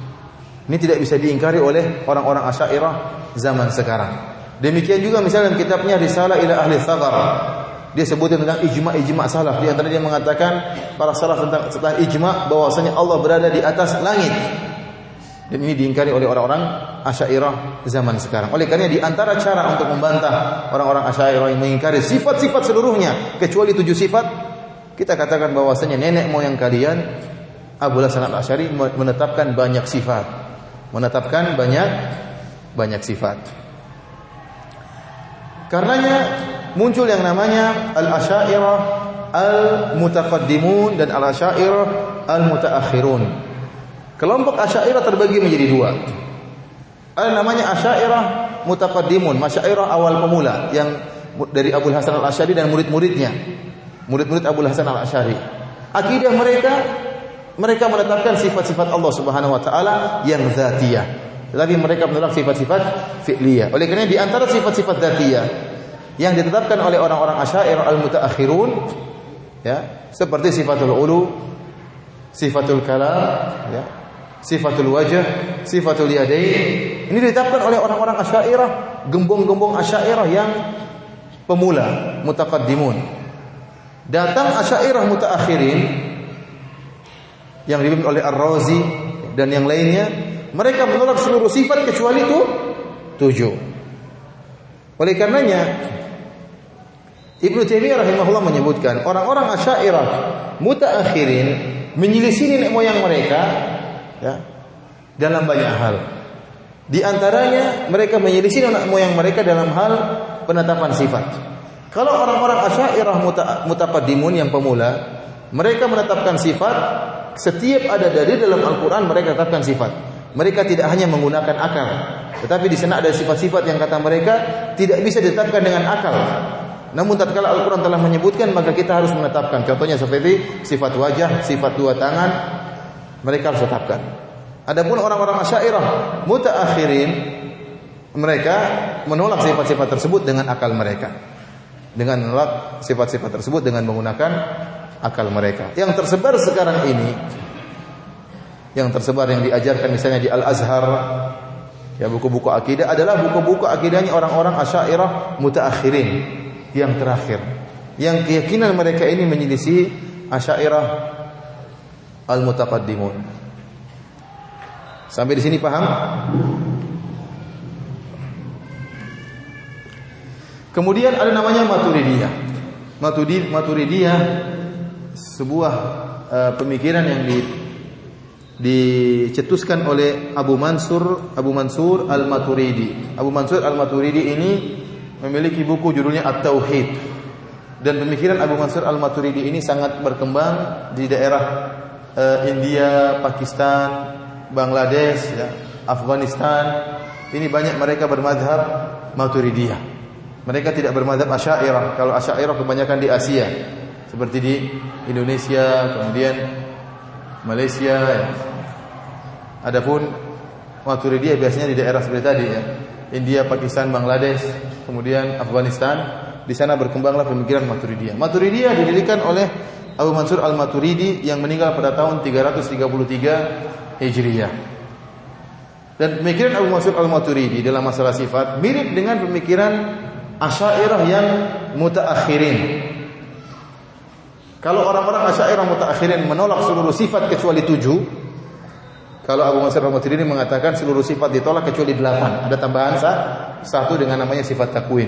[SPEAKER 1] Ini tidak bisa diingkari oleh orang-orang Asy'ariyah zaman sekarang. Demikian juga misalnya dalam kitabnya Risalah ila Ahli Tsaghar. Dia sebutkan tentang ijma' salaf. Di antara dia mengatakan para salaf tentang setelah ijma' bahwasanya Allah berada di atas langit. Dan ini diingkari oleh orang-orang Asy'ariyah zaman sekarang. Oleh karena di antara cara untuk membantah orang-orang Asy'ariyah yang mengingkari sifat-sifat seluruhnya kecuali 7 sifat, kita katakan bahwasanya nenek moyang kalian Abu Hasan Al-Asy'ari menetapkan banyak sifat. Menetapkan banyak sifat. Karenanya muncul yang namanya Al-Asy'ariyah Al-Mutaqaddimun dan Al-Asy'ariyah Al-Mutaakhirun. Kelompok Asy'ariyah terbagi menjadi 2. Ada namanya Asy'ariyah Mutaqaddimun, Asy'ariyah awal pemula yang dari Abu Hasan Al-Asy'ari dan murid-muridnya. Murid-murid Abu Hasan Al-Asy'ari. Akidah mereka menetapkan sifat-sifat Allah Subhanahu wa taala yang dzatiyah. Tetapi mereka menolak sifat-sifat fi'liyah. Oleh karena di antara sifat-sifat dzatiyah yang ditetapkan oleh orang-orang Asy'ariyah al-mutaakhirun ya, seperti sifatul ulu, sifatul kalam ya, sifatul wajh, sifatul yadain. Ini ditetapkan oleh orang-orang Asy'ariyah, gembong-gembong Asy'ariyah yang pemula, mutaqaddimun. Datang Asy'ariyah mutaakhirin yang dipimpin oleh Ar-Razi dan yang lainnya, mereka menolak seluruh sifat kecuali itu 7. Oleh karenanya Ibnu Taimiyah rahimahullah menyebutkan orang-orang Asy'ariyah mutaakhirin menyelisih nenek moyang mereka ya, dalam banyak hal. Di antaranya mereka menyelisih nenek moyang mereka dalam hal penetapan sifat. Kalau orang-orang Asy'ariyah mutaqaddimun yang pemula, mereka menetapkan sifat setiap ada dalil dalam Al-Quran mereka tetapkan sifat. Mereka tidak hanya menggunakan akal, tetapi di sana ada sifat-sifat yang kata mereka tidak bisa ditetapkan dengan akal. Namun tatkala Al-Quran telah menyebutkan, maka kita harus menetapkan. Contohnya seperti sifat wajah, sifat dua tangan, mereka harus tetapkan. Adapun orang-orang Asy'ariyah mutaakhirin, mereka menolak sifat-sifat tersebut dengan akal mereka. Dengan menolak sifat-sifat tersebut dengan menggunakan akal mereka. Yang tersebar sekarang ini, yang diajarkan misalnya di Al-Azhar, ya buku-buku akidah adalah buku-buku akidahnya orang-orang Asy'ariyah mutaakhirin, yang terakhir. Yang keyakinan mereka ini menyelisih Asy'ariyah al-mutaqaddimun. Sampai di sini paham? Kemudian ada namanya Maturidiyah. Maturidiyah sebuah pemikiran yang dicetuskan oleh Abu Mansur Al-Maturidi. Abu Mansur Al-Maturidi ini memiliki buku judulnya At-Tauhid. Dan pemikiran Abu Mansur Al-Maturidi ini sangat berkembang di daerah India, Pakistan, Bangladesh, ya, Afghanistan. Ini banyak mereka bermadzhab Maturidiyah. Mereka tidak bermadzhab Asy'ariyah. Kalau Asy'ariyah kebanyakan di Asia, seperti di Indonesia, kemudian Malaysia, ya. Adapun Maturidiyah biasanya di daerah seperti tadi, ya. India, Pakistan, Bangladesh, kemudian Afghanistan. Di sana berkembanglah pemikiran Maturidiyah. Maturidiyah didirikan oleh Abu Mansur Al-Maturidi yang meninggal pada tahun 333 Hijriah. Dan pemikiran Abu Mansur Al-Maturidi dalam masalah sifat mirip dengan pemikiran Asy'ariyah yang mutaakhirin. Kalau orang-orang Asy'ariyah mutaakhirin menolak seluruh sifat kecuali 7, kalau Abu Mansur Al-Maturidi mengatakan seluruh sifat ditolak kecuali 8. Ada tambahan satu dengan namanya sifat takwin.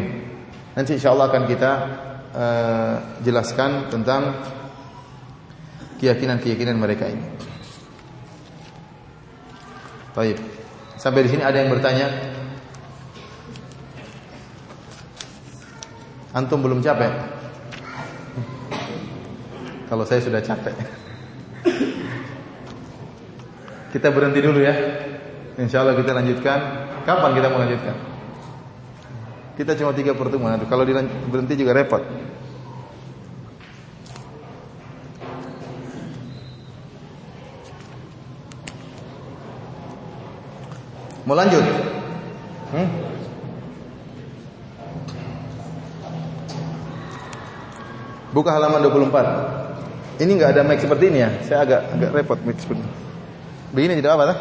[SPEAKER 1] Nanti insyaallah akan kita jelaskan tentang keyakinan mereka ini. Baik. Sampai di sini ada yang bertanya? Antum belum capek? Kalau saya sudah capek. Kita berhenti dulu ya. Insyaallah kita lanjutkan. Kapan kita mau lanjutkan? Kita cuma 3 pertemuan. Kalau berhenti juga repot. Mau lanjut? Buka halaman 24. Ini enggak ada mic seperti ini ya. Saya agak repot mic seperti ini. Begini tidak apa tak?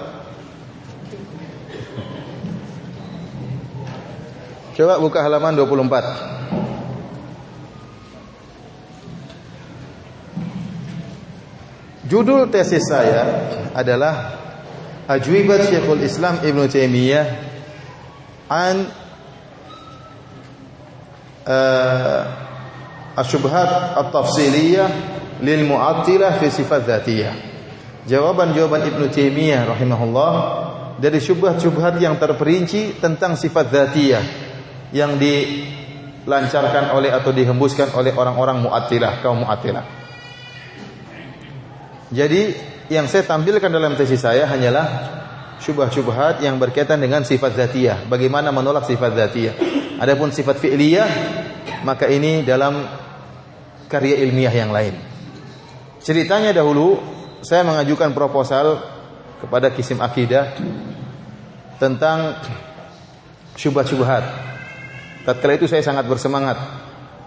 [SPEAKER 1] Coba buka halaman 24. Judul tesis saya adalah Ajwibat Syekhul Islam Ibnu Taimiyah an Asyubhat At-Tafsiliyah lil Mu'attilah fi sifat dzatiyah. Jawaban-jawaban Ibnu Taimiyah rahimahullah dari syubhat-syubhat yang terperinci tentang sifat dzatiyah yang dilancarkan oleh atau dihembuskan oleh orang-orang Mu'attilah, kaum Mu'attilah. Jadi yang saya tampilkan dalam tesis saya hanyalah syubhat-syubhat yang berkaitan dengan sifat dzatiyah, bagaimana menolak sifat dzatiyah. Adapun sifat fi'liyah, maka ini dalam karya ilmiah yang lain. Ceritanya dahulu saya mengajukan proposal kepada Kisim Akidah tentang syubhat-syubhat. Tatkala itu saya sangat bersemangat,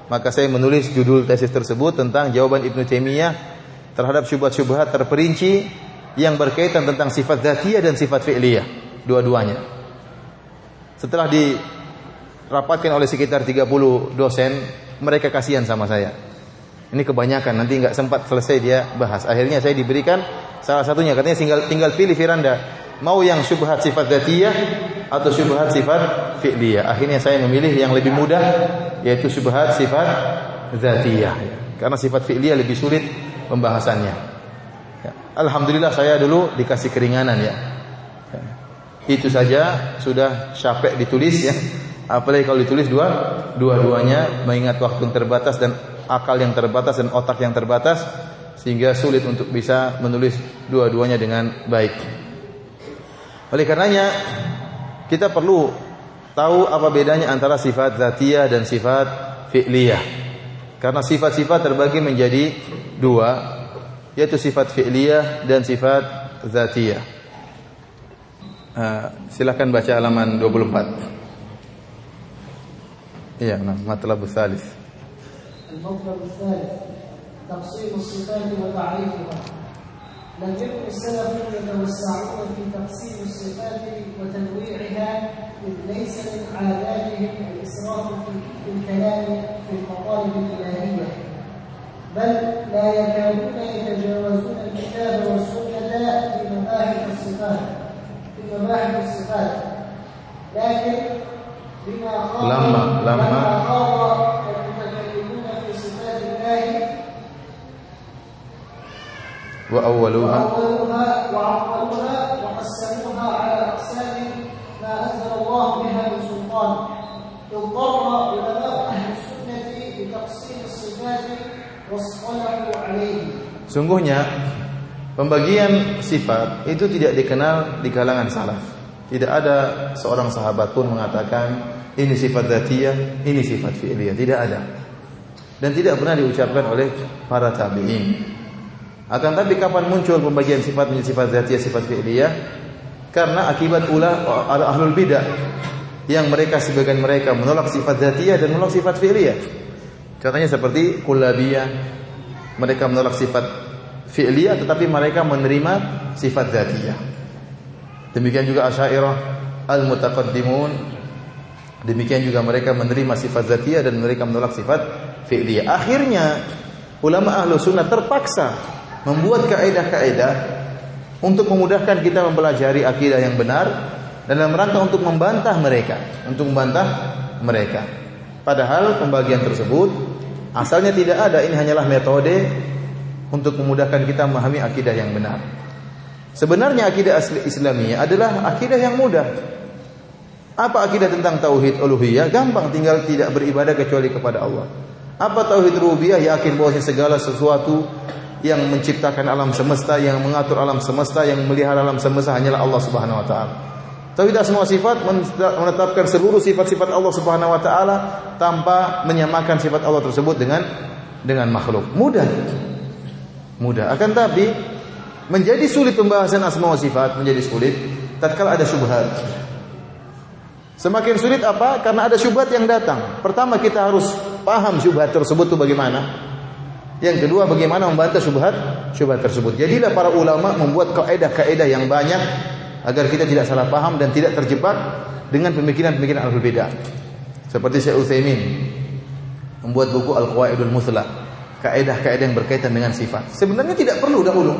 [SPEAKER 1] maka saya menulis judul tesis tersebut tentang jawaban Ibnu Taimiyah terhadap syubhat-syubhat terperinci yang berkaitan tentang sifat dzatiyah dan sifat fi'liyah, dua-duanya. Setelah dirapatkan oleh sekitar 30 dosen, mereka kasihan sama saya. Ini kebanyakan, nanti enggak sempat selesai dia bahas. Akhirnya saya diberikan salah satunya, katanya tinggal pilih Firanda, mau yang syubhat sifat dzatiyah atau syubhat sifat fi'liyah. Akhirnya saya memilih yang lebih mudah, yaitu syubhat sifat dzatiyah, karena sifat fi'liyah lebih sulit pembahasannya. Ya. Alhamdulillah saya dulu dikasih keringanan ya. Itu saja sudah capek ditulis ya. Apalagi kalau ditulis dua-duanya, mengingat waktu yang terbatas dan akal yang terbatas dan otak yang terbatas, sehingga sulit untuk bisa menulis dua-duanya dengan baik. Oleh karenanya kita perlu tahu apa bedanya antara sifat dzatiyah dan sifat fi'liyah. Karena sifat-sifat terbagi menjadi dua, yaitu sifat fi'liyah dan sifat dzatiyah. Silakan baca halaman 24. Iya, matlabus tsalits.
[SPEAKER 3] Al-matlabus tsalits taqsim as-sifat wa ta'rifha. لم يكن السلف يتوسعون في تقسيم الصفات وتنويعها إذ ليس من عاداتهم الإسراف في الكلام في المطالب الإلهية، بل لا يكادون يتجاوزون الكتاب والسنة في مباحث الصفات، لكن بما خاض المتكلمون في صفات الله وأولوها وقسموها على أقسام ما أنزل الله بها من سلطان، اضطر علماء أهل السنة لتقسيم الصفات واصطلحوا عليه.
[SPEAKER 1] Sungguhnya pembagian sifat itu tidak dikenal di kalangan salaf. Tidak ada seorang sahabat pun mengatakan ini sifat dzatiyah, ini sifat fi'liyah. Tidak ada. Dan tidak pernah diucapkan oleh para tabi'in. Akan tapi kapan muncul pembagian sifat menjadi sifat dzatiyah, sifat fi'liyah? Karena akibat ahlul bidah yang sebagian mereka menolak sifat dzatiyah dan menolak sifat fi'liyah. Contohnya seperti Kullabiyah, mereka menolak sifat fi'liyah tetapi mereka menerima sifat dzatiyah. Demikian juga Asy'ariyah, al-mutaqaddimun, demikian juga mereka menerima sifat dzatiyah dan mereka menolak sifat fi'liyah. Akhirnya ulama ahlu sunnah terpaksa membuat kaidah-kaidah untuk memudahkan kita mempelajari akidah yang benar dan dalam rangka untuk membantah mereka. Padahal pembagian tersebut asalnya tidak ada, ini hanyalah metode untuk memudahkan kita memahami akidah yang benar. Sebenarnya akidah Islamiyah adalah akidah yang mudah. Apa akidah tentang tauhid uluhiyah? Gampang, tinggal tidak beribadah kecuali kepada Allah. Apa tauhid rububiyah? Yakin bahwa segala sesuatu yang menciptakan alam semesta, yang mengatur alam semesta, yang melihara alam semesta hanyalah Allah Subhanahu wa taala. Tauhid asma wa sifat menetapkan seluruh sifat-sifat Allah Subhanahu wa taala tanpa menyamakan sifat Allah tersebut dengan makhluk. Mudah. Akan tapi menjadi sulit pembahasan asma wa sifat, menjadi sulit tatkala ada syubhat. Semakin sulit apa? Karena ada syubhat yang datang. Pertama kita harus paham syubhat tersebut itu bagaimana. Yang kedua, bagaimana membantah syubhat tersebut. Jadilah para ulama membuat kaidah-kaidah yang banyak agar kita tidak salah paham dan tidak terjebak dengan pemikiran-pemikiran ahlul bidah. Seperti Syekh Utsaimin membuat buku Al-Qawaidul Muthla, kaidah-kaidah yang berkaitan dengan sifat. Sebenarnya tidak perlu dahulu,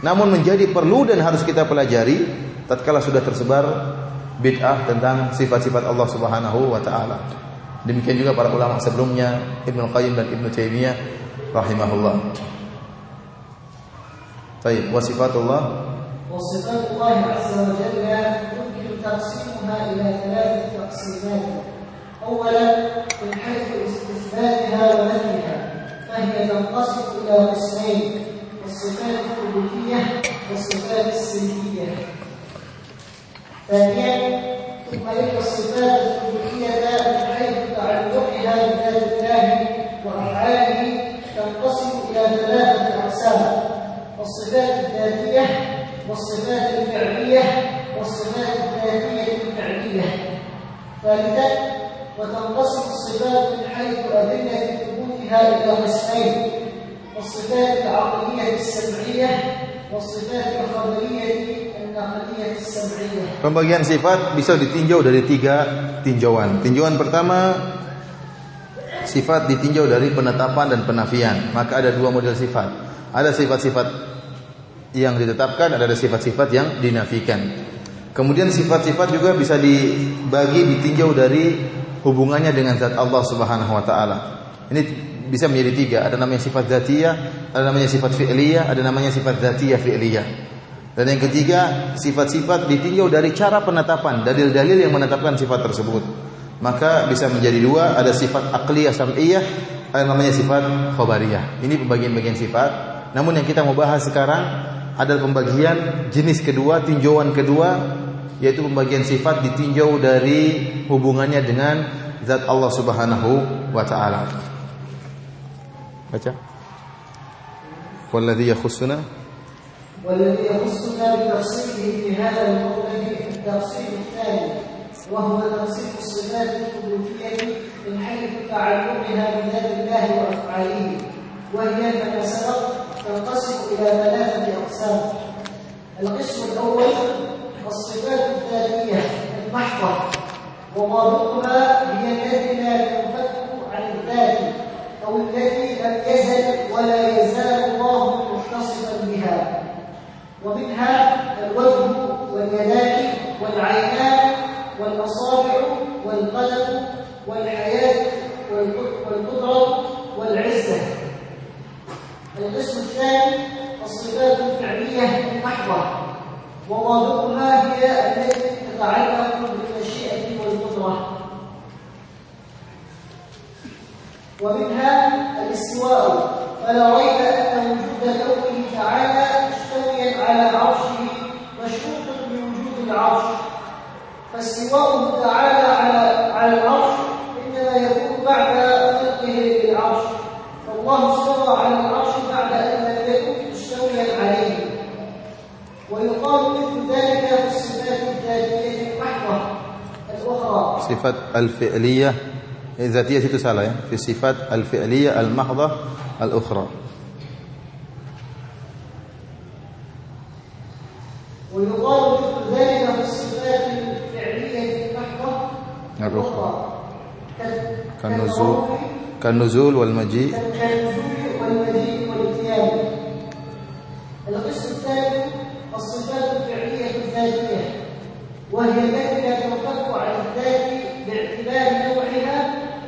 [SPEAKER 1] namun menjadi perlu dan harus kita pelajari tatkala sudah tersebar bid'ah tentang sifat-sifat Allah Subhanahu wa taala. Demikian juga para ulama sebelumnya, Ibnu Qayyim dan Ibnu Taimiyah rahimahullah. Baik, wa sifatullah
[SPEAKER 3] azza wa jalla yumkin taqsimuha ila thalath taqsimat. Awwalan, min haythu istithbatha wa nafiha, fahiya tanqasim ila qismayn, as-sifat al-uluhiyyah was-sifat as-silbiyyah. Thaniyan, thumma yaqulu as-sifat al-uluhiyyah min haythu ta'alluqha bi dhatillahi wa af'alihi تنقسم إلى ثلاثة أقسام: الصفات الذاتية والصفات الفعلية والصفات الذاتية الفعلية. ثالثا، وتنقسم الصفات من حيث أدلة ثبوتها إلى قسمين: الصفات العقلية السمعية والصفات الخبرية النقلية السمعية.
[SPEAKER 1] Pembagian sifat bisa ditinjau dari 3 tinjauan. Tinjauan pertama, sifat ditinjau dari penetapan dan penafian. Maka ada 2 model sifat. Ada sifat-sifat yang ditetapkan, ada sifat-sifat yang dinafikan. Kemudian sifat-sifat juga bisa ditinjau dari hubungannya dengan zat Allah Subhanahu wa taala. Ini bisa menjadi 3. Ada namanya sifat dzatiyah, ada namanya sifat fi'liyah, ada namanya sifat dzatiyah fi'liyah. Dan yang ketiga, sifat-sifat ditinjau dari cara penetapan, dalil-dalil yang menetapkan sifat tersebut. Maka bisa menjadi 2, ada sifat aqliyah sam'iyah, ada namanya sifat khabariyah. Ini pembagian-bagian sifat Namun yang kita mau bahas sekarang adalah pembagian jenis kedua, tinjauan kedua, yaitu pembagian sifat ditinjau dari hubungannya dengan zat Allah Subhanahu wa taala. Baca. Walladzi yakhussuna
[SPEAKER 3] بتفصيله في هذا الموضع التفصيل الثاني وهو تفصيل الصفات الثبوتية من حيث تعلقها بذات الله وأفعاله وهي كما سبق تنقسم إلى 3 أقسام. القسم الأول الصفات الذاتية المحضة وضابطها هي التي لا تنفك عن الذات أو التي لم يزل ولا يزال الله متصفا بها، ومنها الوجه واليدان والعينان والأصابع والقلم والحياة والقدرة والعزة. القسم الثاني الصفات الفعلية المحضة وضابطها هي التي تتعلق بالمشيئة والقدرة، ومنها الاستواء، فلا ريب أن وجود كونه تعالى مستويا على عرشه مشروط بوجود العرش، فاستواؤه تعالى على العرش إنما يكون بعد خلقه للعرش، فالله استوى على العرش بعد أن لم يكن مستويا عليه. ويقال مثل ذلك في الصفات الذاتية المحضة الأخرى.
[SPEAKER 1] صفات الفعلية الذاتية itu salah ya. Fi sifat al-fi'liyah al-mahdhah al-ukhra.
[SPEAKER 3] ويقال مثل ذلك في الصفات الفعلية المحضة الأخرى
[SPEAKER 1] كالنزول والمجيء
[SPEAKER 3] والاتيان. القسم الثاني الصفات الفعلية الذاتية وهي التي لا تنفك عن الذات باعتبار نوعها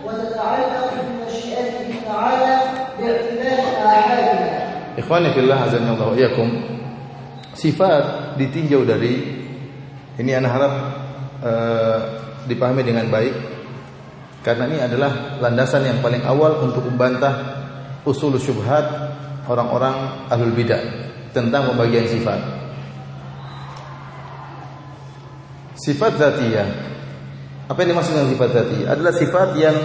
[SPEAKER 3] وتتعلق بمشيئته تعالى باعتبار آحادها.
[SPEAKER 1] Ikhwani fillah azza wa iyyakum. Sifat ditinjau dari ini, ana harap dipahami dengan baik, karena ini adalah landasan yang paling awal untuk membantah usul syubhat orang-orang ahlul bidah tentang pembagian sifat. Sifat dzatiyah, apa yang dimaksud dengan sifat dzatiyah? Adalah sifat yang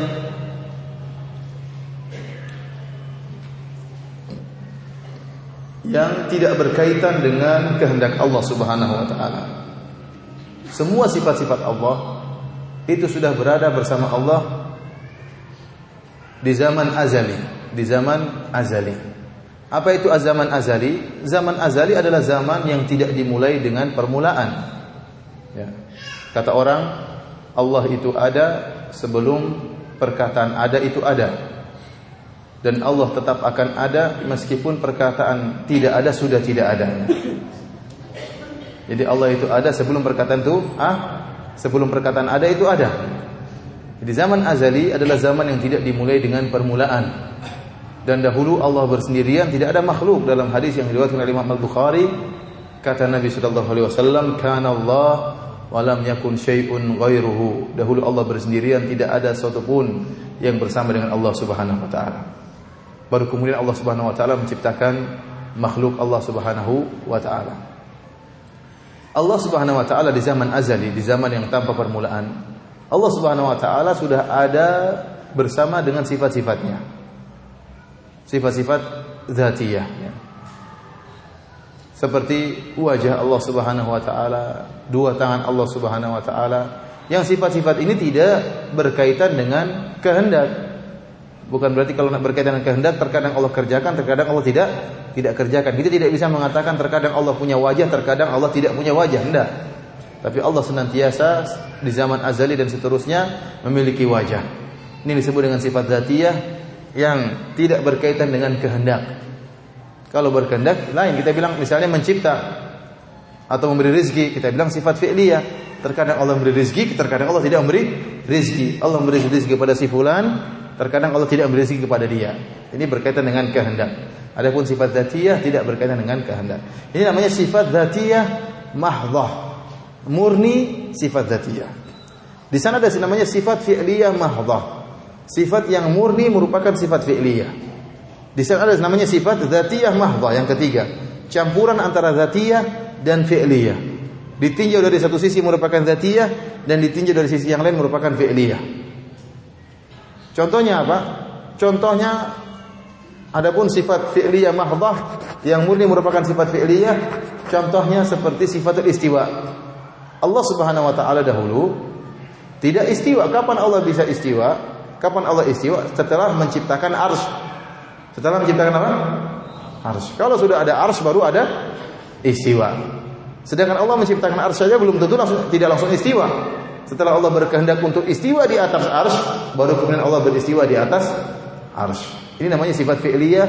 [SPEAKER 1] tidak berkaitan dengan kehendak Allah Subhanahu wa taala. Semua sifat-sifat Allah itu sudah berada bersama Allah di zaman azali, Apa itu zaman azali? Zaman azali adalah zaman yang tidak dimulai dengan permulaan. Ya. Kata orang, Allah itu ada sebelum perkataan ada itu ada. Dan Allah tetap akan ada meskipun perkataan tidak ada sudah tidak ada. Jadi Allah itu ada sebelum perkataan itu sebelum perkataan ada itu ada. Jadi zaman azali adalah zaman yang tidak dimulai dengan permulaan. Dan dahulu Allah bersendirian, tidak ada makhluk. Dalam hadis yang diriwayatkan oleh Imam Al-Bukhari, kata Nabi sallallahu alaihi wasallam, "Kana Allah wa lam yakun syai'un ghairuhu." Dahulu Allah bersendirian, tidak ada sesuatu pun yang bersama dengan Allah Subhanahu wa taala. Baru kemudian Allah Subhanahu wa taala menciptakan makhluk Allah Subhanahu wa taala. Allah Subhanahu wa taala di zaman azali, di zaman yang tanpa permulaan, Allah Subhanahu wa taala sudah ada bersama dengan sifat-sifatnya. Sifat-sifat dzatiyah ya. Seperti wajah Allah Subhanahu wa taala, dua tangan Allah Subhanahu wa taala, yang sifat-sifat ini tidak berkaitan dengan kehendak. Bukan berarti kalau nak berkaitan dengan kehendak terkadang Allah kerjakan, terkadang Allah tidak kerjakan. Kita tidak bisa mengatakan terkadang Allah punya wajah, terkadang Allah tidak punya wajah. Tidak. Tapi Allah senantiasa di zaman azali dan seterusnya memiliki wajah. Ini disebut dengan sifat dzatiyah yang tidak berkaitan dengan kehendak. Kalau berkehendak lain, kita bilang misalnya mencipta atau memberi rezeki, kita bilang sifat fi'liyah. Terkadang Allah memberi rezeki, terkadang Allah tidak memberi rezeki. Allah memberi rezeki kepada si fulan, terkadang Allah tidak memberi rezeki kepada dia. Ini berkaitan dengan kehendak. Adapun sifat dzatiyah tidak berkaitan dengan kehendak. Ini namanya sifat dzatiyah mahdhah. Murni sifat dzatiyah. Di sana ada namanya sifat fi'liyah mahdhah. Sifat yang murni merupakan sifat fi'liyah. Di sana ada namanya sifat dzatiyah mahdhah yang ketiga, campuran antara dzatiyah dan fi'liyah. Ditinjau dari satu sisi merupakan dzatiyah dan ditinjau dari sisi yang lain merupakan fi'liyah. Contohnya apa? Contohnya adapun sifat fi'liyah mahdhah yang murni merupakan sifat fi'liyah, contohnya seperti sifatul istiwa. Allah Subhanahu wa taala dahulu tidak istiwa. Kapan Allah bisa istiwa? Kapan Allah istiwa? Setelah menciptakan arsy. Setelah menciptakan apa? Arsy. Kalau sudah ada arsy baru ada istiwa. Sedangkan Allah menciptakan arsy saja belum tentu tidak langsung istiwa. Setelah Allah berkehendak untuk istiwa di atas arsy, baru kemudian Allah beristiwa di atas arsy. Ini namanya sifat fi'liyah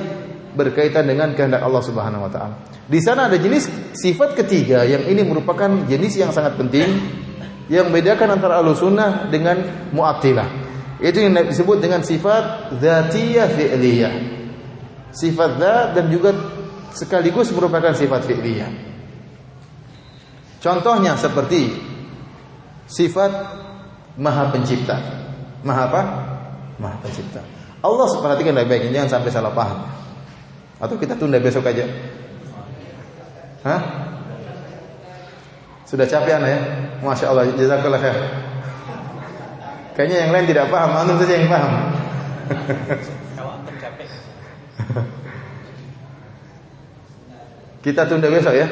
[SPEAKER 1] berkaitan dengan kehendak Allah Subhanahu wa taala. Di sana ada jenis sifat ketiga yang ini merupakan jenis yang sangat penting yang membedakan antara Ahlussunnah dengan Mu'attilah. Itu yang disebut dengan sifat dzatiyah fi'liyah. Sifat dzat dan juga sekaligus merupakan sifat fi'liyah. Contohnya seperti sifat Maha Pencipta. Maha apa? Maha Pencipta. Allah perhatikan baik-baik, jangan sampai salah paham. Atau kita tunda besok aja. Hah? Sudah capek anak ya? Masya Allah, jazakallah khair. Kayaknya yang lain tidak paham, antum saja yang paham.
[SPEAKER 2] Kalau antum capek.
[SPEAKER 1] Kita tunda besok ya.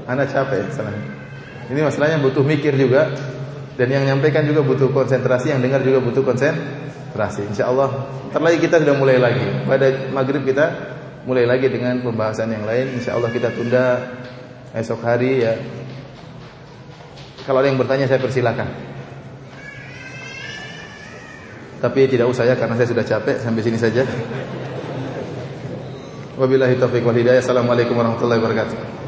[SPEAKER 1] Anak capek salah. Ini masalahnya butuh mikir juga, dan yang menyampaikan juga butuh konsentrasi, yang dengar juga butuh konsentrasi. Insyaallah ntar lagi kita sudah mulai lagi. Pada maghrib kita mulai lagi dengan pembahasan yang lain. Insyaallah kita tunda esok hari ya. Kalau ada yang bertanya saya persilakan. Tapi tidak usah ya, karena saya sudah capek. Sampai sini saja. Wabillahi taufiq wal hidayah. Assalamualaikum warahmatullahi wabarakatuh.